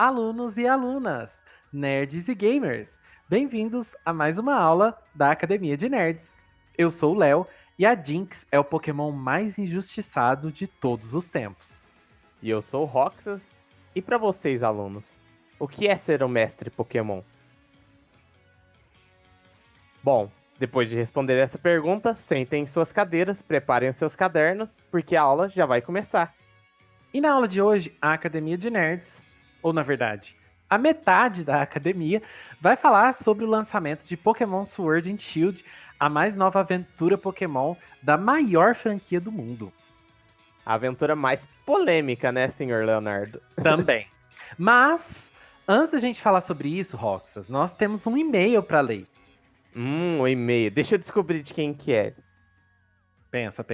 alunos e alunas, nerds e gamers. Bem-vindos a mais uma aula da Academia de Nerds. Eu sou o Léo e a Jinx é o Pokémon mais injustiçado de todos os tempos. E eu sou o Roxas. E para vocês, alunos, o que é ser um mestre Pokémon? Bom, depois de responder essa pergunta, sentem em suas cadeiras, preparem os seus cadernos, porque a aula já vai começar. E na aula de hoje, a Academia de Nerds, ou na verdade, a metade da academia, vai falar sobre o lançamento de Pokémon Sword and Shield, a mais nova aventura Pokémon da maior franquia do mundo. A aventura mais polêmica, né, senhor Leonardo? Também. Mas, antes da gente falar sobre isso, Roxas, nós temos um e-mail para ler. O e-mail. Deixa eu descobrir de quem que é. Pensa.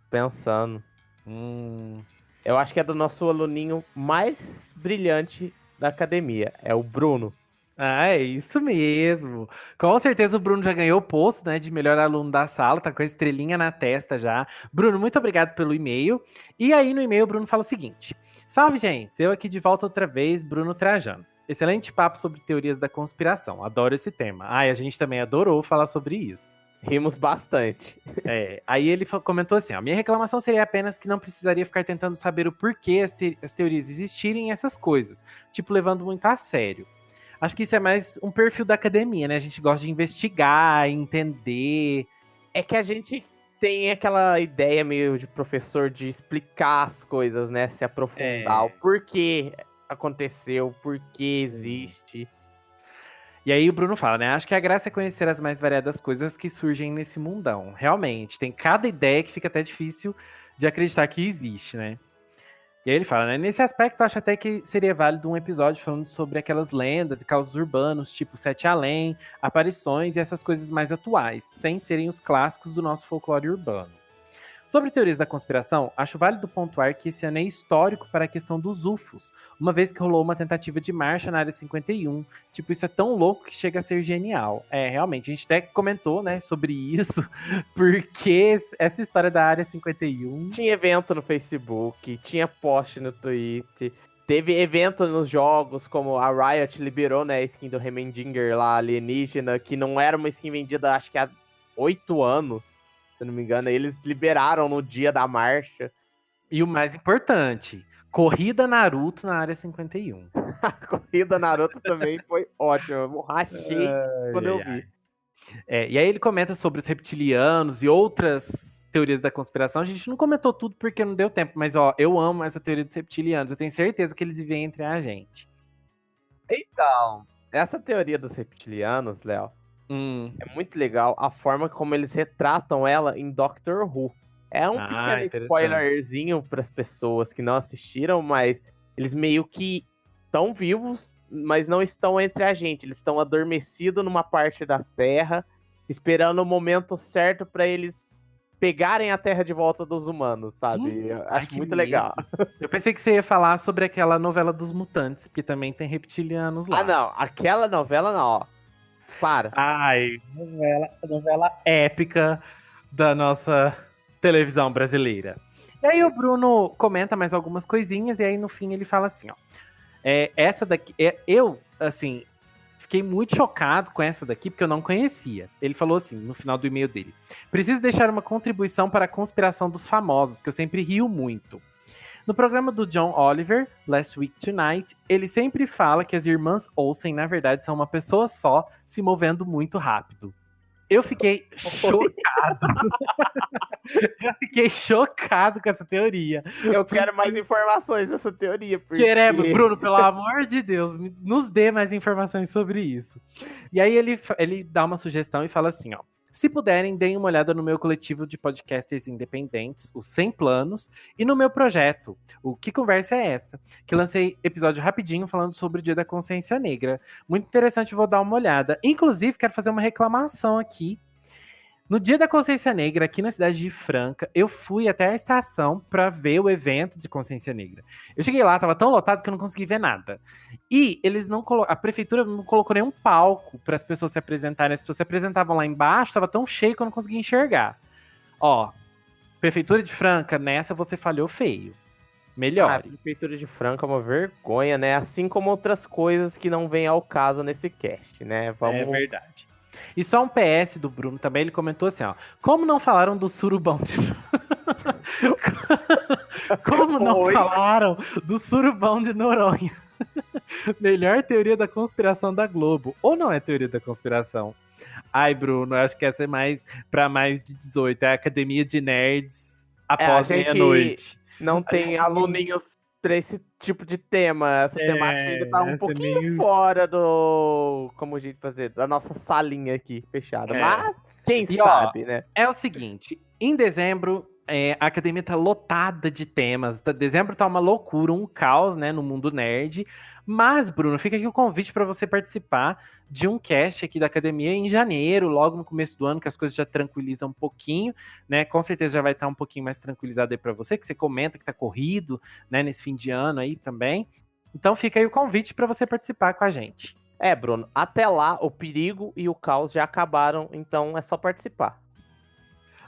Pensando. Hum, Eu acho que é do nosso aluninho mais brilhante da academia. É o Bruno. é isso mesmo. Com certeza o Bruno já ganhou o posto, né, de melhor aluno da sala, tá com a estrelinha na testa já. Bruno, muito obrigado pelo e-mail. E aí no e-mail o Bruno fala o seguinte: Salve, gente, eu aqui de volta outra vez, Bruno Trajano. Excelente papo sobre teorias da conspiração. Adoro esse tema. Ai, a gente também adorou falar sobre isso. Rimos bastante. Aí ele comentou assim: ó, minha reclamação seria apenas que não precisaria ficar tentando saber o porquê as teorias existirem e essas coisas, tipo, levando muito a sério. Acho que isso é mais um perfil da academia, né? A gente gosta de investigar, entender. É que a gente tem aquela ideia meio de professor de explicar as coisas, né? Se aprofundar, o porquê aconteceu, o porquê existe. E aí o Bruno fala, né? Acho que a graça é conhecer as mais variadas coisas que surgem nesse mundão. Realmente, tem cada ideia que fica até difícil de acreditar que existe, né? E aí ele fala, né? Nesse aspecto, acho até que seria válido um episódio falando sobre aquelas lendas e causos urbanos, tipo Sete Além, aparições e essas coisas mais atuais, sem serem os clássicos do nosso folclore urbano. Sobre teorias da conspiração, acho válido pontuar que esse ano é histórico para a questão dos UFOs, uma vez que rolou uma tentativa de marcha na Área 51. Tipo, isso é tão louco que chega a ser genial. É, realmente, a gente até comentou, né, sobre isso, porque essa história da Área 51... Tinha evento no Facebook, tinha post no Twitter, teve evento nos jogos, como a Riot liberou, né, a skin do Heimendinger lá, alienígena, que não era uma skin vendida, acho que há 8 anos. Se não me engano, eles liberaram no dia da marcha. E o mais importante, corrida Naruto na Área 51. A corrida Naruto também foi ótima, eu rachei quando eu vi. E aí ele comenta sobre os reptilianos e outras teorias da conspiração. A gente não comentou tudo porque não deu tempo, mas ó, eu amo essa teoria dos reptilianos. Eu tenho certeza que eles vivem entre a gente. Então, essa teoria dos reptilianos, Léo, é muito legal a forma como eles retratam ela em Doctor Who. É um pequeno spoilerzinho para as pessoas que não assistiram, mas eles meio que estão vivos, mas não estão entre a gente. Eles estão adormecidos numa parte da Terra, esperando o momento certo para eles pegarem a Terra de volta dos humanos, sabe? Acho muito legal. Eu pensei que você ia falar sobre aquela novela dos mutantes, porque também tem reptilianos lá. Ah, não. Aquela novela não, ó. Para. Ai, novela épica da nossa televisão brasileira. E aí o Bruno comenta mais algumas coisinhas e aí no fim ele fala assim, ó. Essa daqui, eu, assim, fiquei muito chocado com essa daqui porque eu não conhecia. Ele falou assim no final do e-mail dele: preciso deixar uma contribuição para a conspiração dos famosos, que eu sempre rio muito. No programa do John Oliver, Last Week Tonight, ele sempre fala que as irmãs Olsen, na verdade, são uma pessoa só, se movendo muito rápido. Eu fiquei chocado. Eu fiquei chocado com essa teoria. Eu quero mais informações dessa teoria. Porque... Bruno, pelo amor de Deus, nos dê mais informações sobre isso. E aí ele dá uma sugestão e fala assim, ó. Se puderem, deem uma olhada no meu coletivo de podcasters independentes, os 100 Planos, e no meu projeto, o Que Conversa é Essa? Que lancei episódio rapidinho falando sobre o Dia da Consciência Negra. Muito interessante, vou dar uma olhada. Inclusive, quero fazer uma reclamação aqui. No Dia da Consciência Negra, aqui na cidade de Franca, eu fui até a estação para ver o evento de Consciência Negra. Eu cheguei lá, tava tão lotado que eu não consegui ver nada. E eles não a prefeitura não colocou nenhum palco para as pessoas se apresentarem. As pessoas se apresentavam lá embaixo, tava tão cheio que eu não conseguia enxergar. Ó, prefeitura de Franca, nessa você falhou feio. melhore. A prefeitura de Franca é uma vergonha, né? Assim como outras coisas que não vêm ao caso nesse cast, né? É verdade. E só um PS do Bruno também, ele comentou assim, ó. Como não falaram do surubão de... Como não falaram do surubão de Noronha? Melhor teoria da conspiração da Globo. Ou não é teoria da conspiração? Ai, Bruno, acho que essa é mais pra mais de 18. É a Academia de Nerds após meia-noite. Não tem aluninhos pra esse tipo de tema. Essa temática ainda tá um pouquinho fora do... Como a gente fazer? Da nossa salinha aqui, fechada. Mas, quem sabe, né? É o seguinte, em dezembro... a academia tá lotada de temas. Dezembro tá uma loucura, um caos, né, no mundo nerd. Mas, Bruno, fica aqui o convite para você participar de um cast aqui da academia em janeiro, logo no começo do ano, que as coisas já tranquilizam um pouquinho, né? Com certeza já vai estar um pouquinho mais tranquilizado aí para você, que você comenta que tá corrido, né, nesse fim de ano aí também. Então fica aí o convite para você participar com a gente. Bruno, até lá o perigo e o caos já acabaram, então é só participar.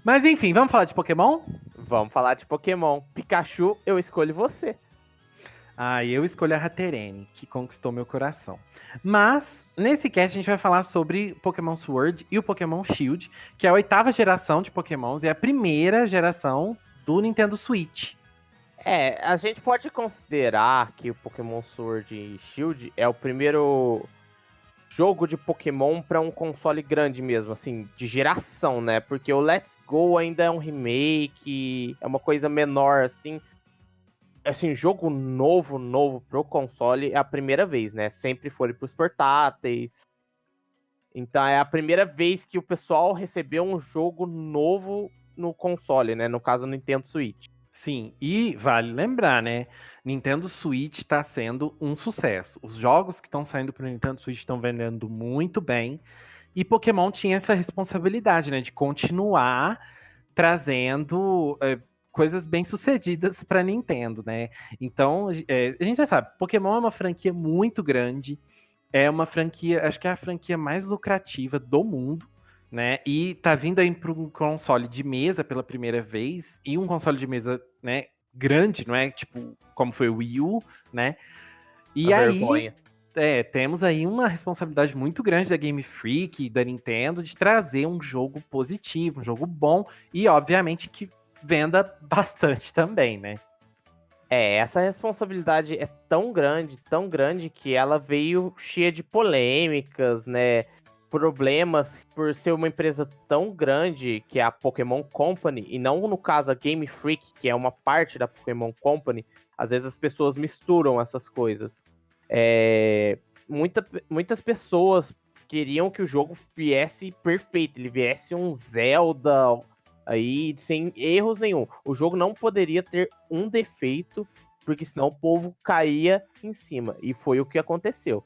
Mas enfim, vamos falar de Pokémon? Vamos falar de Pokémon. Pikachu, eu escolho você. Eu escolho a Haterene, que conquistou meu coração. Mas, nesse cast, a gente vai falar sobre Pokémon Sword e o Pokémon Shield, que é a 8ª geração de Pokémons e a primeira geração do Nintendo Switch. A gente pode considerar que o Pokémon Sword e Shield é o primeiro jogo de Pokémon para um console grande mesmo, assim, de geração, né? Porque o Let's Go ainda é um remake, é uma coisa menor, assim. Assim, jogo novo pro console é a primeira vez, né? Sempre foi pros portáteis. Então é a primeira vez que o pessoal recebeu um jogo novo no console, né? No caso, o Nintendo Switch. Sim, e vale lembrar, né? Nintendo Switch está sendo um sucesso. Os jogos que estão saindo para o Nintendo Switch estão vendendo muito bem. E Pokémon tinha essa responsabilidade, né? De continuar trazendo coisas bem-sucedidas para Nintendo, né? Então, a gente já sabe, Pokémon é uma franquia muito grande. É uma franquia, acho que é a franquia mais lucrativa do mundo. Né? E tá vindo aí para um console de mesa pela primeira vez, e um console de mesa, né, grande, não é tipo como foi o Wii U, né? E aí, temos aí uma responsabilidade muito grande da Game Freak e da Nintendo de trazer um jogo positivo, um jogo bom, e obviamente que venda bastante também, né? Essa responsabilidade é tão grande, que ela veio cheia de polêmicas, né? Problemas por ser uma empresa tão grande que é a Pokémon Company, e não no caso a Game Freak, que é uma parte da Pokémon Company. Às vezes as pessoas misturam essas coisas. Muitas pessoas queriam que o jogo viesse perfeito, ele viesse um Zelda aí sem erros nenhum. O jogo não poderia ter um defeito, porque senão o povo caía em cima, e foi o que aconteceu.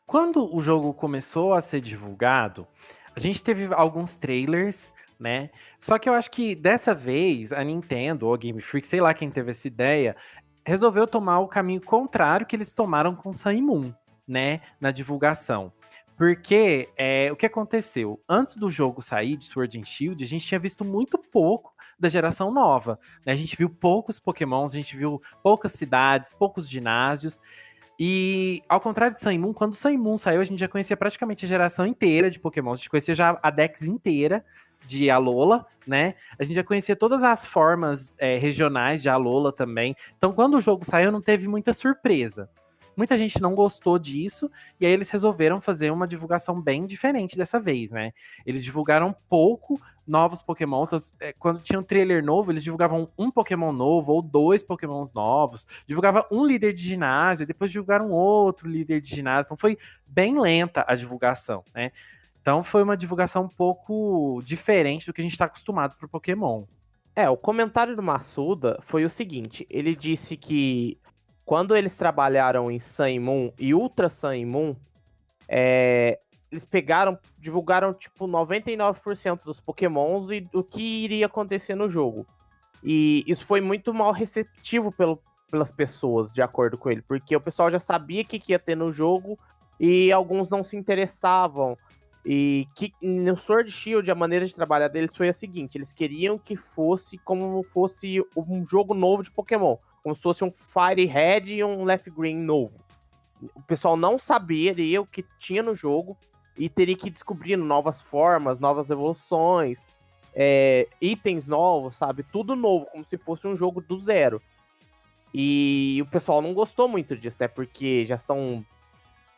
Quando o jogo começou a ser divulgado, a gente teve alguns trailers, né? Só que eu acho que dessa vez a Nintendo ou a Game Freak, sei lá quem teve essa ideia, resolveu tomar o caminho contrário que eles tomaram com Sun e Moon, né? Na divulgação. Porque o que aconteceu? Antes do jogo sair de Sword and Shield, a gente tinha visto muito pouco da geração nova. Né? A gente viu poucos Pokémons, a gente viu poucas cidades, poucos ginásios. E ao contrário de Sun e Moon, quando Sun e Moon saiu, a gente já conhecia praticamente a geração inteira de Pokémon. A gente conhecia já a Dex inteira de Alola, né? A gente já conhecia todas as formas regionais de Alola também. Então, quando o jogo saiu, não teve muita surpresa. Muita gente não gostou disso, e aí eles resolveram fazer uma divulgação bem diferente dessa vez, né? Eles divulgaram pouco novos Pokémons. Quando tinha um trailer novo, eles divulgavam um Pokémon novo ou 2 Pokémons novos. Divulgava um líder de ginásio, depois divulgaram outro líder de ginásio. Então foi bem lenta a divulgação, né? Então foi uma divulgação um pouco diferente do que a gente está acostumado pro Pokémon. O comentário do Massuda foi o seguinte: ele disse que quando eles trabalharam em Sun e Moon e Ultra Sun e Moon, eles divulgaram tipo 99% dos Pokémons e do que iria acontecer no jogo. E isso foi muito mal receptivo pelas pessoas, de acordo com ele, porque o pessoal já sabia o que ia ter no jogo e alguns não se interessavam. E que no Sword Shield a maneira de trabalhar deles foi a seguinte: eles queriam que fosse como fosse um jogo novo de Pokémon, como se fosse um Fire Red e um Left Green novo. O pessoal não saberia o que tinha no jogo e teria que ir descobrindo novas formas, novas evoluções, itens novos, sabe? Tudo novo, como se fosse um jogo do zero. E o pessoal não gostou muito disso, né? Porque já são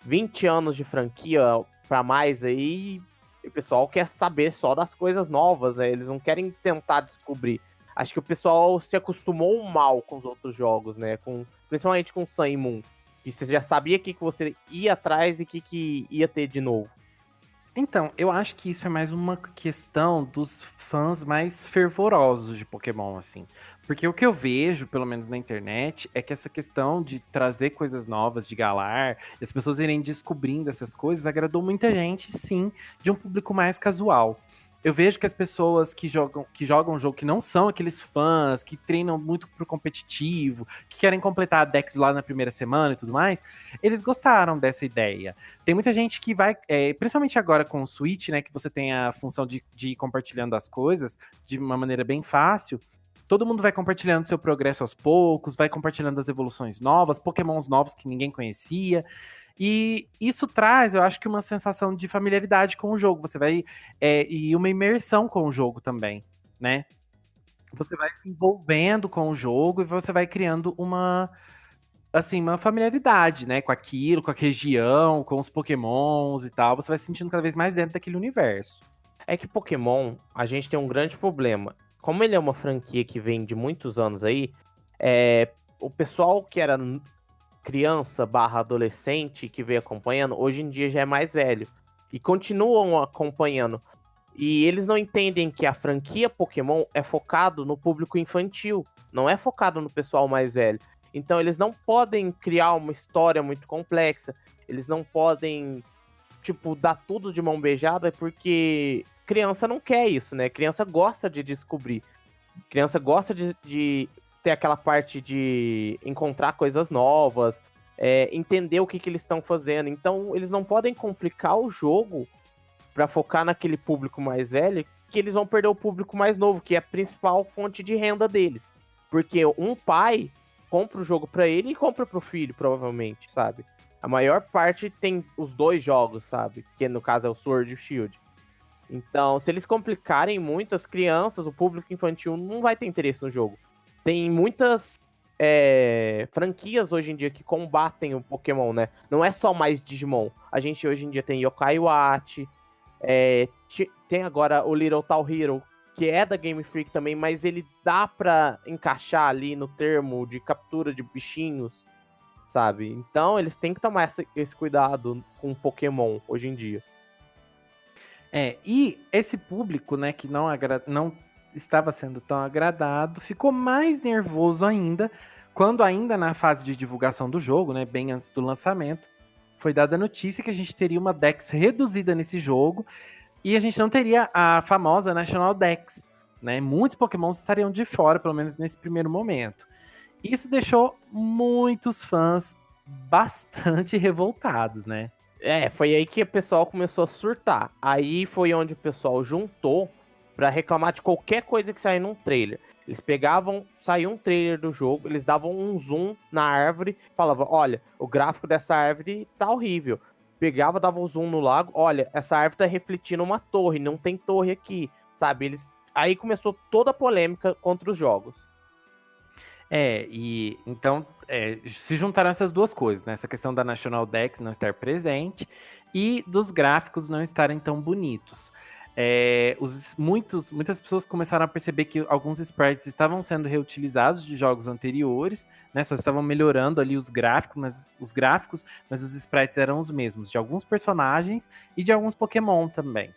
20 anos de franquia pra mais aí, e o pessoal quer saber só das coisas novas, né? Eles não querem tentar descobrir. Acho que o pessoal se acostumou mal com os outros jogos, né? Principalmente com Sun e Moon. Que você já sabia o que você ia atrás e o que ia ter de novo. Então, eu acho que isso é mais uma questão dos fãs mais fervorosos de Pokémon, assim. Porque o que eu vejo, pelo menos na internet, é que essa questão de trazer coisas novas de Galar, e as pessoas irem descobrindo essas coisas, agradou muita gente, sim, de um público mais casual. Eu vejo que as pessoas que jogam um jogo que não são aqueles fãs, que treinam muito pro competitivo, que querem completar a Dex lá na primeira semana e tudo mais, eles gostaram dessa ideia. Tem muita gente que vai, principalmente agora com o Switch, né, que você tem a função de ir compartilhando as coisas de uma maneira bem fácil. Todo mundo vai compartilhando seu progresso aos poucos, vai compartilhando as evoluções novas, Pokémons novos que ninguém conhecia. E isso traz, eu acho que uma sensação de familiaridade com o jogo. Você vai. E uma imersão com o jogo também, né? Você vai se envolvendo com o jogo e você vai criando uma familiaridade, né? Com aquilo, com a região, com os Pokémons e tal. Você vai se sentindo cada vez mais dentro daquele universo. É que Pokémon, a gente tem um grande problema. Como ele é uma franquia que vem de muitos anos aí, o pessoal que era criança / adolescente que veio acompanhando, hoje em dia já é mais velho. E continuam acompanhando. E eles não entendem que a franquia Pokémon é focado no público infantil. Não é focado no pessoal mais velho. Então eles não podem criar uma história muito complexa. Eles não podem, dar tudo de mão beijada, porque criança não quer isso, né? Criança gosta de descobrir. Criança gosta de ter aquela parte de encontrar coisas novas, entender o que eles estão fazendo. Então, eles não podem complicar o jogo para focar naquele público mais velho, que eles vão perder o público mais novo, que é a principal fonte de renda deles. Porque um pai compra o jogo para ele e compra pro filho, provavelmente, sabe? A maior parte tem os dois jogos, sabe? Que no caso é o Sword e o Shield. Então, se eles complicarem muito, as crianças, o público infantil não vai ter interesse no jogo. Tem muitas franquias hoje em dia que combatem o Pokémon, né? Não é só mais Digimon. A gente hoje em dia tem Yokai Watch, tem agora o Little Town Hero, que é da Game Freak também, mas ele dá pra encaixar ali no termo de captura de bichinhos, sabe? Então eles têm que tomar esse cuidado com Pokémon hoje em dia. E esse público, né, que não estava sendo tão agradado, ficou mais nervoso ainda, quando ainda na fase de divulgação do jogo, né, bem antes do lançamento, foi dada a notícia que a gente teria uma Dex reduzida nesse jogo, e a gente não teria a famosa National Dex, né? Muitos Pokémons estariam de fora, pelo menos nesse primeiro momento. Isso deixou muitos fãs bastante revoltados, né? Foi aí que o pessoal começou a surtar. Aí foi onde o pessoal juntou pra reclamar de qualquer coisa que saia num trailer. Eles saía um trailer do jogo, eles davam um zoom na árvore, falavam, olha, o gráfico dessa árvore tá horrível. Pegava, dava um zoom no lago, olha, essa árvore tá refletindo uma torre, não tem torre aqui, sabe? Aí começou toda a polêmica contra os jogos. E então se juntaram essas duas coisas, né? Essa questão da National Dex não estar presente e dos gráficos não estarem tão bonitos. Muitas pessoas começaram a perceber que alguns sprites estavam sendo reutilizados de jogos anteriores, né? Só estavam melhorando ali os gráficos, mas os sprites eram os mesmos, de alguns personagens e de alguns Pokémon também.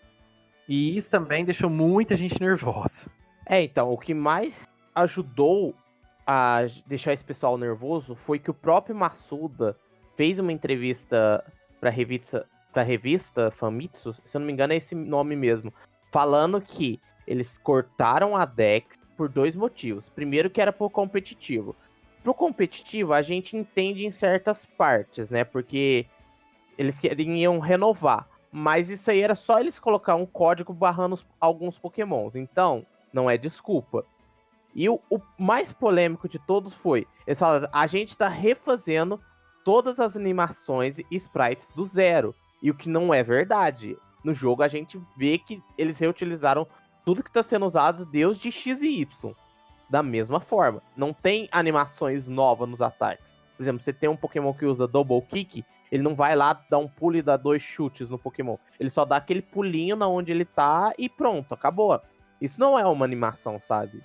E isso também deixou muita gente nervosa. Então, o que mais ajudou a deixar esse pessoal nervoso foi que o próprio Masuda fez uma entrevista pra revista Famitsu, se eu não me engano é esse nome mesmo, falando que eles cortaram a Dex por 2 motivos. Primeiro que era pro competitivo. Pro competitivo a gente entende em certas partes, né? Porque eles queriam renovar. mas isso aí era só eles colocar um código barrando alguns pokémons. Então, não é desculpa. E o mais polêmico de todos foi, eles falaram, a gente tá refazendo todas as animações e sprites do zero. E o que não é verdade. No jogo a gente vê que eles reutilizaram tudo que está sendo usado desde X e Y. Da mesma forma. Não tem animações novas nos ataques. Por exemplo, você tem um Pokémon que usa Double Kick, ele não vai lá dar um pulo e dar 2 chutes no Pokémon. Ele só dá aquele pulinho na onde ele tá e pronto, acabou. Isso não é uma animação, sabe?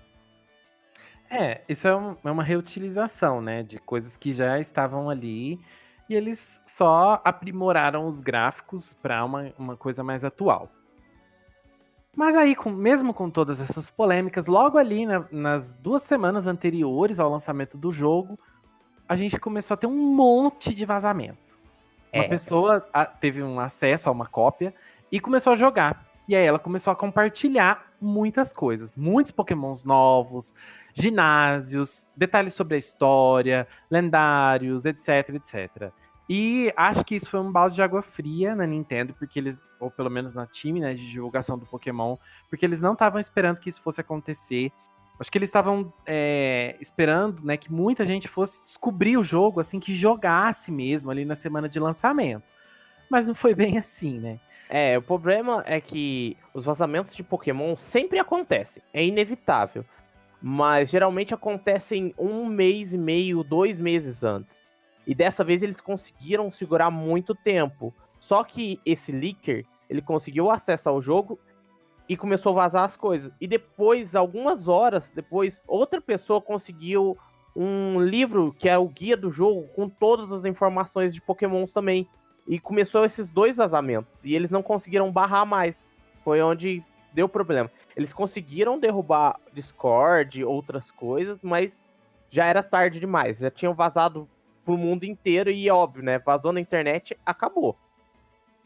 Isso é uma reutilização, né? De coisas que já estavam ali. E eles só aprimoraram os gráficos para uma coisa mais atual. Mas aí, mesmo com todas essas polêmicas, logo ali nas 2 semanas anteriores ao lançamento do jogo, a gente começou a ter um monte de vazamento. Uma pessoa teve um acesso a uma cópia e começou a jogar. E aí ela começou a compartilhar muitas coisas. Muitos pokémons novos, ginásios, detalhes sobre a história, lendários, etc, etc. E acho que isso foi um balde de água fria na Nintendo, porque eles, ou pelo menos na time, né, de divulgação do Pokémon, porque eles não estavam esperando que isso fosse acontecer. Acho que eles estavam esperando, né, que muita gente fosse descobrir o jogo, assim, que jogasse mesmo ali na semana de lançamento. Mas não foi bem assim, né? O problema é que os vazamentos de Pokémon sempre acontecem, é inevitável. Mas geralmente acontecem 1 mês e meio, 2 meses antes. E dessa vez eles conseguiram segurar muito tempo. Só que esse leaker, ele conseguiu acesso ao jogo e começou a vazar as coisas. E depois, algumas horas depois, outra pessoa conseguiu um livro que é o guia do jogo com todas as informações de Pokémons também. E começou esses 2 vazamentos. E eles não conseguiram barrar mais. Foi onde deu problema. Eles conseguiram derrubar Discord, outras coisas, mas já era tarde demais. Já tinham vazado pro mundo inteiro e, óbvio, né? Vazou na internet, acabou.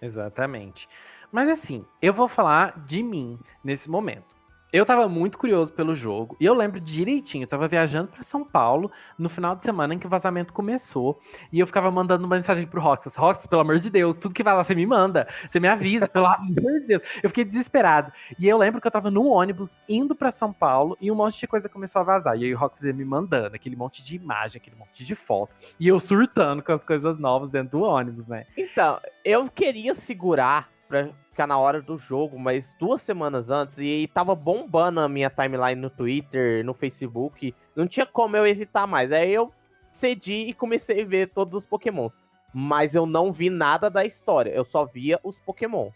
Exatamente. Mas assim, eu vou falar de mim nesse momento. Eu tava muito curioso pelo jogo, e eu lembro direitinho, eu tava viajando pra São Paulo no final de semana em que o vazamento começou, e eu ficava mandando uma mensagem pro Roxas, Roxas, pelo amor de Deus, tudo que vai lá você me manda, você me avisa, pelo amor de Deus. Eu fiquei desesperado. E eu lembro que eu tava no ônibus, indo pra São Paulo, e um monte de coisa começou a vazar, e aí o Roxas ia me mandando, aquele monte de imagem, aquele monte de foto, e eu surtando com as coisas novas dentro do ônibus, né? Então, eu queria segurar pra ficar na hora do jogo, mas 2 semanas antes, e tava bombando a minha timeline no Twitter, no Facebook, não tinha como eu evitar mais. Aí eu cedi e comecei a ver todos os Pokémons. Mas eu não vi nada da história, eu só via os Pokémons.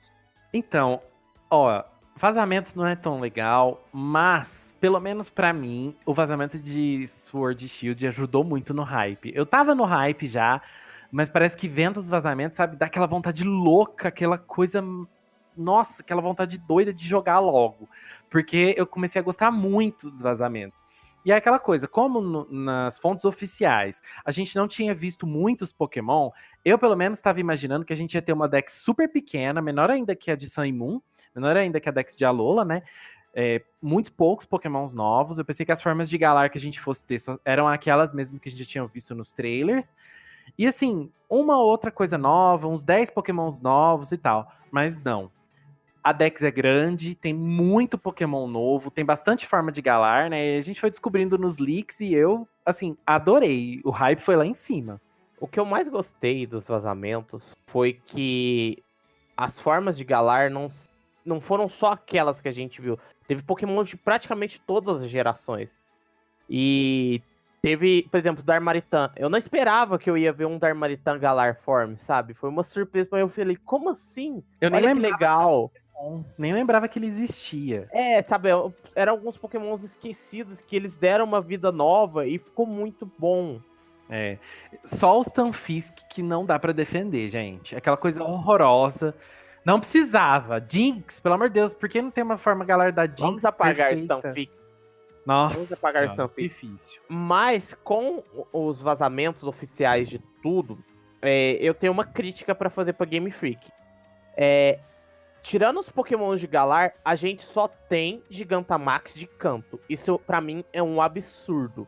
Então, ó, vazamento não é tão legal, mas, pelo menos pra mim, o vazamento de Sword e Shield ajudou muito no hype. Eu tava no hype já, mas parece que vendo os vazamentos, sabe, dá aquela vontade louca, aquela coisa. Nossa, aquela vontade doida de jogar logo. Porque eu comecei a gostar muito dos vazamentos. E é aquela coisa, como nas fontes oficiais a gente não tinha visto muitos Pokémon, eu pelo menos estava imaginando que a gente ia ter uma deck super pequena, menor ainda que a de Sun e Moon, menor ainda que a deck de Alola, né? Muito poucos Pokémons novos. Eu pensei que as formas de Galar que a gente fosse ter eram aquelas mesmo que a gente tinha visto nos trailers. E assim, uma outra coisa nova, uns 10 Pokémons novos e tal. Mas não. A Dex é grande, tem muito Pokémon novo, tem bastante forma de Galar, né? E a gente foi descobrindo nos leaks e eu, assim, adorei. O hype foi lá em cima. O que eu mais gostei dos vazamentos foi que as formas de Galar não foram só aquelas que a gente viu. Teve Pokémon de praticamente todas as gerações. E teve, por exemplo, Darmanitan. Eu não esperava que eu ia ver um Darmanitan Galar Form, sabe? Foi uma surpresa, mas eu falei, como assim? Olha que legal. Nem lembrava que ele existia. Sabe, eram alguns Pokémons esquecidos que eles deram uma vida nova e ficou muito bom. Só os Tanfisk que não dá pra defender, gente. Aquela coisa horrorosa. Não precisava. Jinx, pelo amor de Deus, por que não tem uma forma Galar da Jinx? Vamos apagar Tanfisk. Nossa, vamos apagar difícil. Mas com os vazamentos oficiais de tudo, eu tenho uma crítica pra fazer pra Game Freak. Tirando os Pokémons de Galar, a gente só tem Gigantamax de canto. Isso, pra mim, é um absurdo.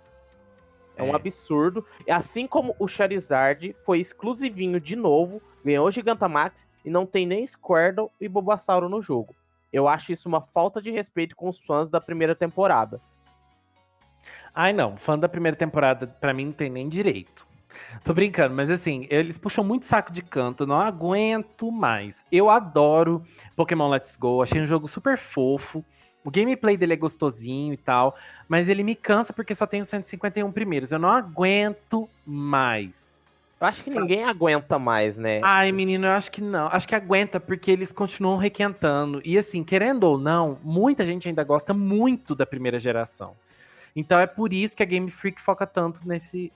É um absurdo. Assim como o Charizard foi exclusivinho de novo, ganhou Gigantamax, e não tem nem Squirtle e Bulbasauro no jogo. Eu acho isso uma falta de respeito com os fãs da primeira temporada. Ai, não. Fã da primeira temporada, pra mim, não tem nem direito. Tô brincando, mas assim, eles puxam muito saco de canto, eu não aguento mais. Eu adoro Pokémon Let's Go, achei um jogo super fofo. O gameplay dele é gostosinho e tal, mas ele me cansa porque só tem os 151 primeiros. Eu não aguento mais. Eu acho que ninguém aguenta mais, né? Ai, menino, eu acho que não. Acho que aguenta porque eles continuam requentando. E assim, querendo ou não, muita gente ainda gosta muito da primeira geração. Então é por isso que a Game Freak foca tanto nesse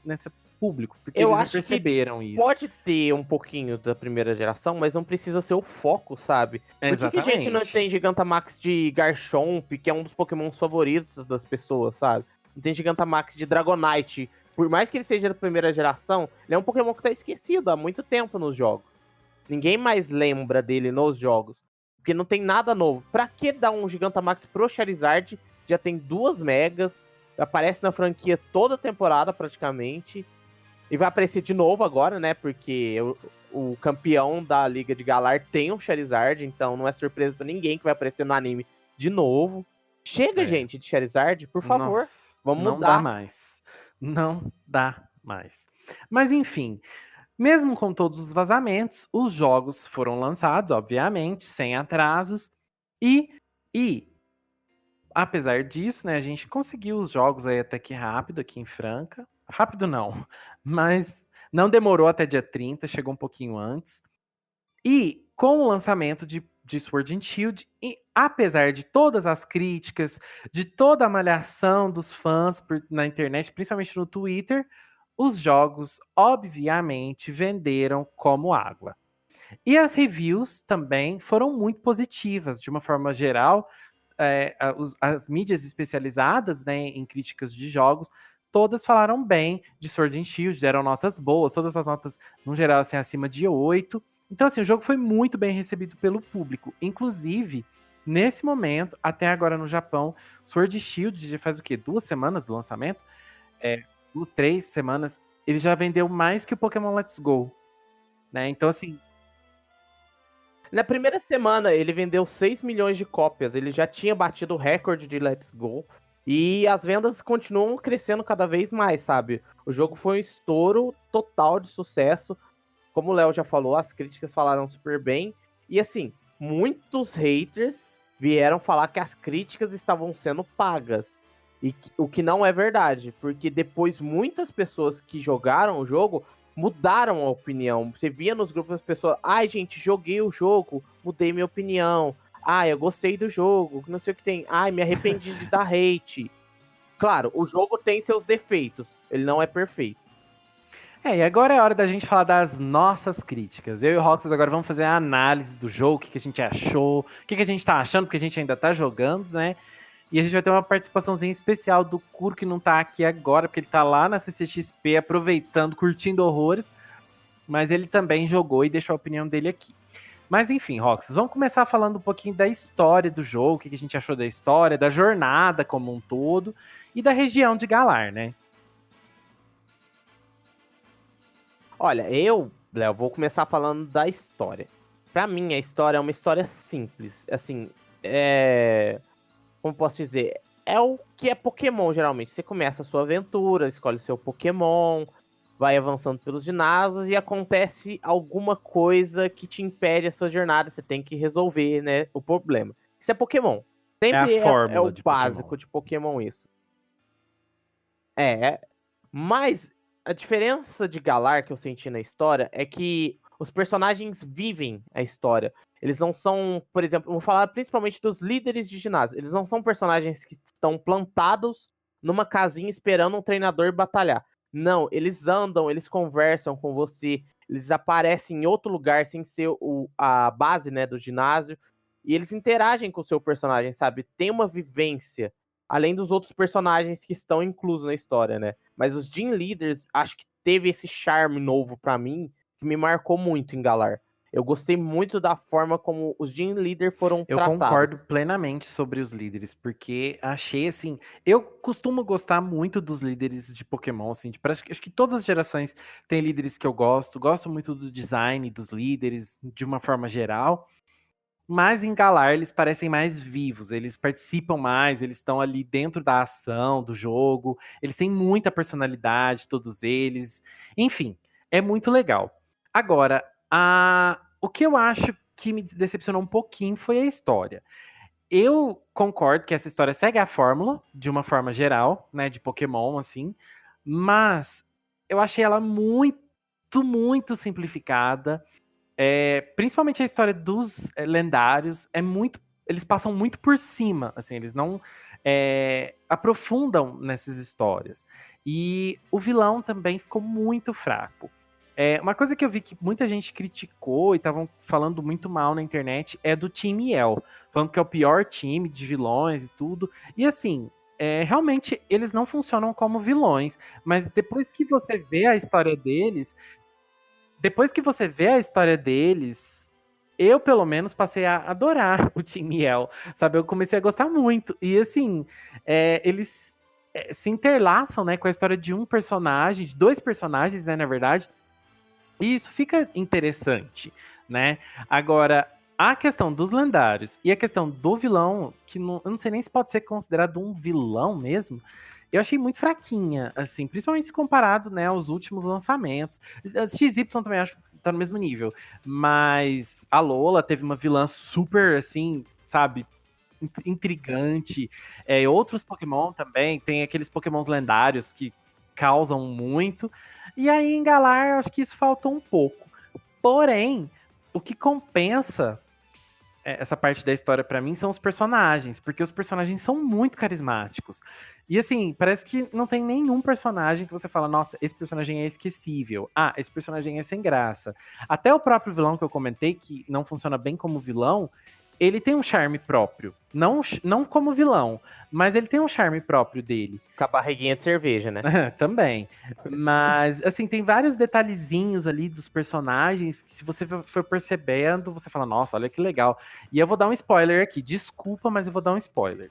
público, porque eu eles acho perceberam que isso. Pode ter um pouquinho da primeira geração, mas não precisa ser o foco, sabe? Por que a gente não tem Gigantamax de Garchomp, que é um dos Pokémon favoritos das pessoas, sabe? Não tem Gigantamax de Dragonite. Por mais que ele seja da primeira geração, ele é um Pokémon que tá esquecido há muito tempo nos jogos. Ninguém mais lembra dele nos jogos. Porque não tem nada novo. Pra que dar um Gigantamax pro Charizard? Já tem 2 megas. Aparece na franquia toda temporada, praticamente. E vai aparecer de novo agora, né? Porque o campeão da Liga de Galar tem um Charizard. Então não é surpresa pra ninguém que vai aparecer no anime de novo. Chega, gente, de Charizard, por favor. Nossa, vamos não mudar. Dá mais. Não dá mais. Mas enfim, mesmo com todos os vazamentos, os jogos foram lançados, obviamente, sem atrasos. E apesar disso, né, a gente conseguiu os jogos aí até que rápido aqui em Franca. Rápido não, mas não demorou até dia 30, chegou um pouquinho antes. E com o lançamento de Sword and Shield, e apesar de todas as críticas, de toda a malhação dos fãs na internet, principalmente no Twitter, os jogos, obviamente, venderam como água. E as reviews também foram muito positivas, de uma forma geral. As mídias especializadas, né, em críticas de jogos, todas falaram bem de Sword and Shield, deram notas boas, todas as notas, no geral, assim, acima de 8. Então, assim, o jogo foi muito bem recebido pelo público. Inclusive, nesse momento, até agora no Japão, Sword and Shield já faz o quê? 2 semanas do lançamento? 2, 3 semanas. Ele já vendeu mais que o Pokémon Let's Go. Né? Então, assim, na primeira semana, ele vendeu 6 milhões de cópias. Ele já tinha batido o recorde de Let's Go. E as vendas continuam crescendo cada vez mais, sabe? O jogo foi um estouro total de sucesso. Como o Léo já falou, as críticas falaram super bem. E assim, muitos haters vieram falar que as críticas estavam sendo pagas. O que não é verdade, porque depois muitas pessoas que jogaram o jogo mudaram a opinião. Você via nos grupos das pessoas, ai gente, joguei o jogo, mudei minha opinião. Ai, eu gostei do jogo, não sei o que tem. Ai, me arrependi de dar hate. Claro, o jogo tem seus defeitos, ele não é perfeito. E agora é hora da gente falar das nossas críticas. Eu e o Roxas agora vamos fazer a análise do jogo, o que a gente achou, o que a gente tá achando, porque a gente ainda tá jogando, né? E a gente vai ter uma participaçãozinha especial do Curo, que não tá aqui agora, porque ele tá lá na CCXP aproveitando, curtindo horrores. Mas ele também jogou e deixou a opinião dele aqui. Mas enfim, Roxas, vamos começar falando um pouquinho da história do jogo, o que a gente achou da história, da jornada como um todo e da região de Galar, né? Olha, Léo, vou começar falando da história. Pra mim, a história é uma história simples. Assim, como posso dizer? É o que é Pokémon, geralmente. Você começa a sua aventura, escolhe seu Pokémon, vai avançando pelos ginásios e acontece alguma coisa que te impede a sua jornada. Você tem que resolver, né, o problema. Isso é Pokémon. Sempre é o básico de Pokémon isso. Mas a diferença de Galar que eu senti na história é que os personagens vivem a história. Eles não são, por exemplo, vou falar principalmente dos líderes de ginásio. Eles não são personagens que estão plantados numa casinha esperando um treinador batalhar. Não, eles andam, eles conversam com você, eles aparecem em outro lugar sem ser a base, né, do ginásio. E eles interagem com o seu personagem, sabe? Tem uma vivência, além dos outros personagens que estão inclusos na história, né? Mas os Gym Leaders, acho que teve esse charme novo pra mim, que me marcou muito em Galar. Eu gostei muito da forma como os Gym Leader foram Eu tratados. concordo plenamente sobre os líderes, porque achei assim. Eu costumo gostar muito dos líderes de Pokémon, assim. Acho que todas as gerações têm líderes que eu gosto. Gosto muito do design dos líderes, de uma forma geral. Mas em Galar eles parecem mais vivos, eles participam mais, eles estão ali dentro da ação, do jogo, eles têm muita personalidade, todos eles. Enfim, é muito legal. Agora, o que eu acho que me decepcionou um pouquinho foi a história. Eu concordo que essa história segue a fórmula, de uma forma geral, né, de Pokémon, assim, mas eu achei ela muito simplificada. Principalmente a história dos lendários eles passam muito por cima, assim, eles não aprofundam nessas histórias. E o vilão também ficou muito fraco. Uma coisa que eu vi que muita gente criticou e estavam falando muito mal na internet é do time Yell, falando que é o pior time de vilões e tudo. E assim, realmente eles não funcionam como vilões, mas depois que você vê a história deles, eu, pelo menos, passei a adorar o Tim Yell, sabe? Eu comecei a gostar muito. E, assim, eles se interlaçam, né, com a história de um personagem, de dois personagens, né, na verdade. E isso fica interessante, né? Agora, a questão dos lendários e a questão do vilão, que eu não sei nem se pode ser considerado um vilão mesmo, eu achei muito fraquinha, assim, principalmente se comparado, né, aos últimos lançamentos. XY também acho que tá no mesmo nível, mas a Lola teve uma vilã super, assim, sabe, intrigante. Outros Pokémon também, tem aqueles Pokémons lendários que causam muito. E aí em Galar, acho que isso faltou um pouco. Porém, o que compensa essa parte da história pra mim são os personagens, porque os personagens são muito carismáticos. E assim, parece que não tem nenhum personagem que você fala, nossa, esse personagem é esquecível. Ah, esse personagem é sem graça. Até o próprio vilão que eu comentei, que não funciona bem como vilão, ele tem um charme próprio. Não como vilão, mas ele tem um charme próprio dele. Com a barriguinha de cerveja, né? Também. Mas, assim, tem vários detalhezinhos ali dos personagens que, se você for percebendo, você fala, nossa, olha que legal. E eu vou dar um spoiler aqui. Desculpa, mas eu vou dar um spoiler.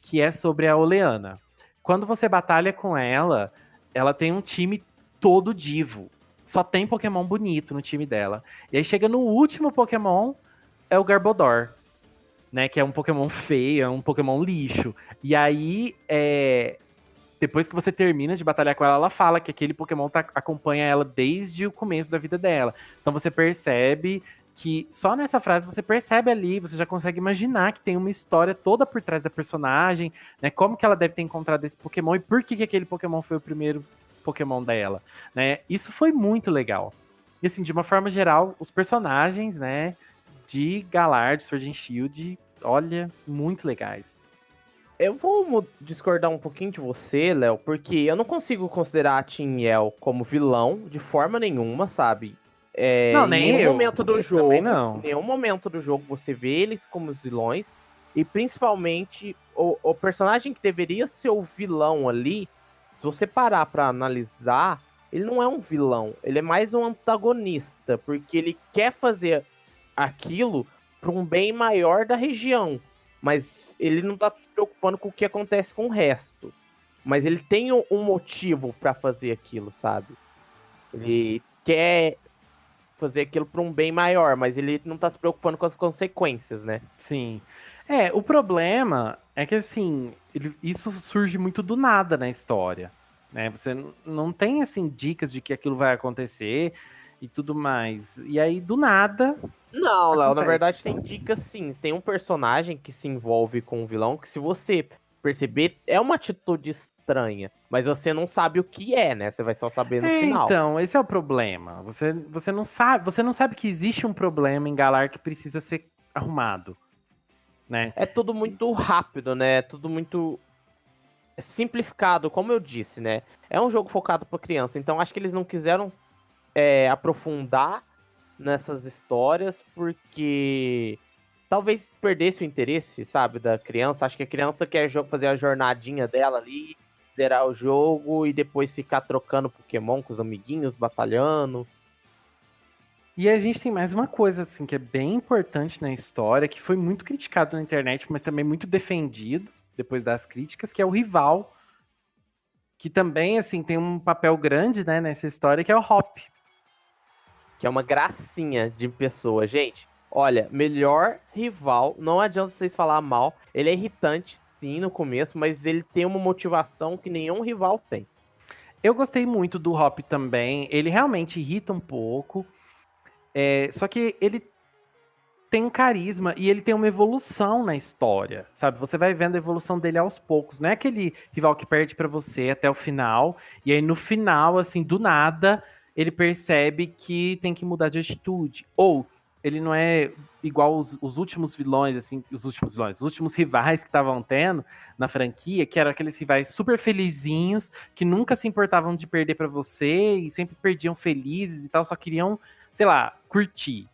Que é sobre a Oleana. Quando você batalha com ela, ela tem um time todo divo. Só tem Pokémon bonito no time dela. E aí chega no último Pokémon, é o Garbodor, né? Que é um Pokémon feio, é um Pokémon lixo. E aí, depois que você termina de batalhar com ela, ela fala que aquele Pokémon acompanha ela desde o começo da vida dela. Então você percebe que só nessa frase você percebe ali, você já consegue imaginar que tem uma história toda por trás da personagem, né? Como que ela deve ter encontrado esse Pokémon e por que aquele Pokémon foi o primeiro Pokémon dela, né? Isso foi muito legal. E assim, de uma forma geral, os personagens, né, de Galar, de Sword and Shield, olha, muito legais. Eu vou discordar um pouquinho de você, Léo, porque eu não consigo considerar a Tinhel como vilão de forma nenhuma, sabe? Não, em nem nenhum eu. momento do jogo, Também não. em nenhum momento do jogo você vê eles como os vilões. E principalmente o personagem que deveria ser o vilão ali, se você parar pra analisar, ele não é um vilão, ele é mais um antagonista, porque ele quer fazer aquilo para um bem maior da região, mas ele não tá se preocupando com o que acontece com o resto. Mas ele tem um motivo para fazer aquilo, sabe? Ele quer fazer aquilo para um bem maior, mas ele não tá se preocupando com as consequências, né? Sim. O problema é que, assim, isso surge muito do nada na história, né? Você não tem, assim, dicas de que aquilo vai acontecer e tudo mais. E aí, do nada. Não, Léo, na acontece. verdade tem dicas sim. Tem um personagem que se envolve com um vilão que, se você perceber, é uma atitude estranha, mas você não sabe o que é, né? Você vai só saber no final. Então, esse é o problema. Você não sabe que existe um problema em Galar que precisa ser arrumado, né? É tudo muito rápido, né? É tudo muito simplificado, como eu disse, né? É um jogo focado para criança, então acho que eles não quiseram aprofundar nessas histórias porque talvez perdesse o interesse, sabe, da criança. Acho que a criança quer fazer a jornadinha dela ali, zerar o jogo e depois ficar trocando Pokémon com os amiguinhos, batalhando. E a gente tem mais uma coisa, assim, que é bem importante na história, que foi muito criticado na internet, mas também muito defendido depois das críticas, que é o rival, que também, assim, tem um papel grande, né, nessa história, que é o Hop. Que é uma gracinha de pessoa, gente. Olha, melhor rival, não adianta vocês falar mal. Ele é irritante, sim, no começo, mas ele tem uma motivação que nenhum rival tem. Eu gostei muito do Hop também. Ele realmente irrita um pouco. Só que ele tem um carisma e ele tem uma evolução na história, sabe? Você vai vendo a evolução dele aos poucos. Não é aquele rival que perde pra você até o final. E aí no final, assim, do nada, ele percebe que tem que mudar de atitude. Ou ele não é igual os últimos vilões, assim, os últimos rivais que estavam tendo na franquia, que eram aqueles rivais super felizinhos, que nunca se importavam de perder pra você e sempre perdiam felizes e tal, só queriam, sei lá, curtir.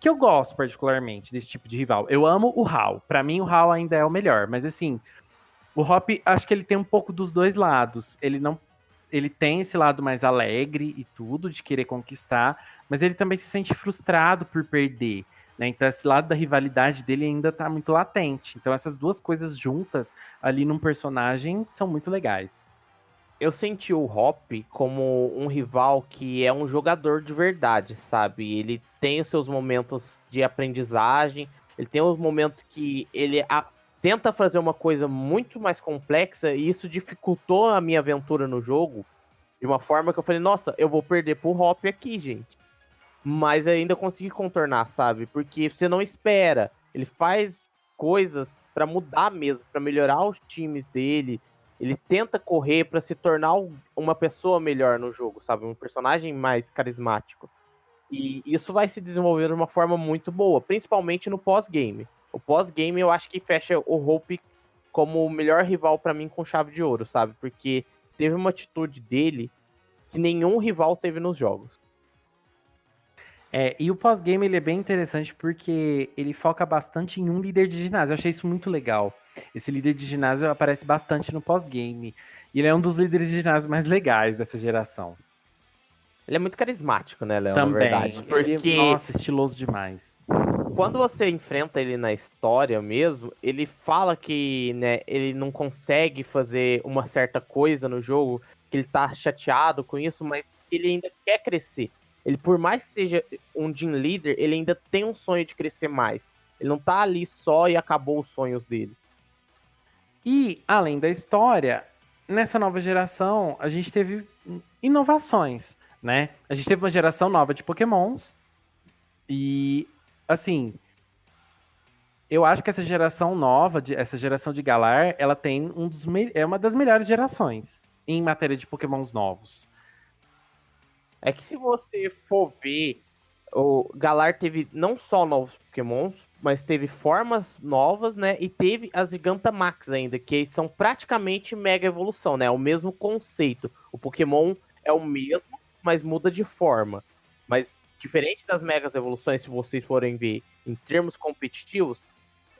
Que eu gosto particularmente desse tipo de rival. Eu amo o Hal. Pra mim, o Hal ainda é o melhor. Mas assim, o Hop, acho que ele tem um pouco dos dois lados. Ele tem esse lado mais alegre e tudo, de querer conquistar, mas ele também se sente frustrado por perder, né? Então esse lado da rivalidade dele ainda tá muito latente. Então essas duas coisas juntas ali num personagem são muito legais. Eu senti o Hop como um rival que é um jogador de verdade, sabe? Ele tem os seus momentos de aprendizagem, ele tem os momentos que ele tenta fazer uma coisa muito mais complexa e isso dificultou a minha aventura no jogo de uma forma que eu falei, nossa, eu vou perder pro Hop aqui, gente. Mas ainda consegui contornar, sabe? Porque você não espera. Ele faz coisas pra mudar mesmo, pra melhorar os times dele. Ele tenta correr pra se tornar uma pessoa melhor no jogo, sabe? Um personagem mais carismático. E isso vai se desenvolver de uma forma muito boa, principalmente no pós-game. O pós-game eu acho que fecha o Hope como o melhor rival pra mim com chave de ouro, sabe? Porque teve uma atitude dele que nenhum rival teve nos jogos. E o pós-game ele é bem interessante porque ele foca bastante em um líder de ginásio. Eu achei isso muito legal. Esse líder de ginásio aparece bastante no pós-game. E ele é um dos líderes de ginásio mais legais dessa geração. Ele é muito carismático, né, Léo? Também. Na verdade. Porque... Nossa, estiloso demais. Quando você enfrenta ele na história mesmo, ele fala que, né, ele não consegue fazer uma certa coisa no jogo, que ele tá chateado com isso, mas ele ainda quer crescer. Ele, por mais que seja um Gym Leader, ele ainda tem um sonho de crescer mais. Ele não tá ali só e acabou os sonhos dele. E, além da história, nessa nova geração, a gente teve inovações, né? A gente teve uma geração nova de Pokémons. E, assim, eu acho que essa geração nova, essa geração de Galar, ela tem é uma das melhores gerações em matéria de Pokémons novos. É que se você for ver, o Galar teve não só novos Pokémons, mas teve formas novas, né? E teve as Gigantamax ainda, que são praticamente Mega Evolução, né? O mesmo conceito. O Pokémon é o mesmo, mas muda de forma. Mas diferente das Mega Evoluções, se vocês forem ver em termos competitivos,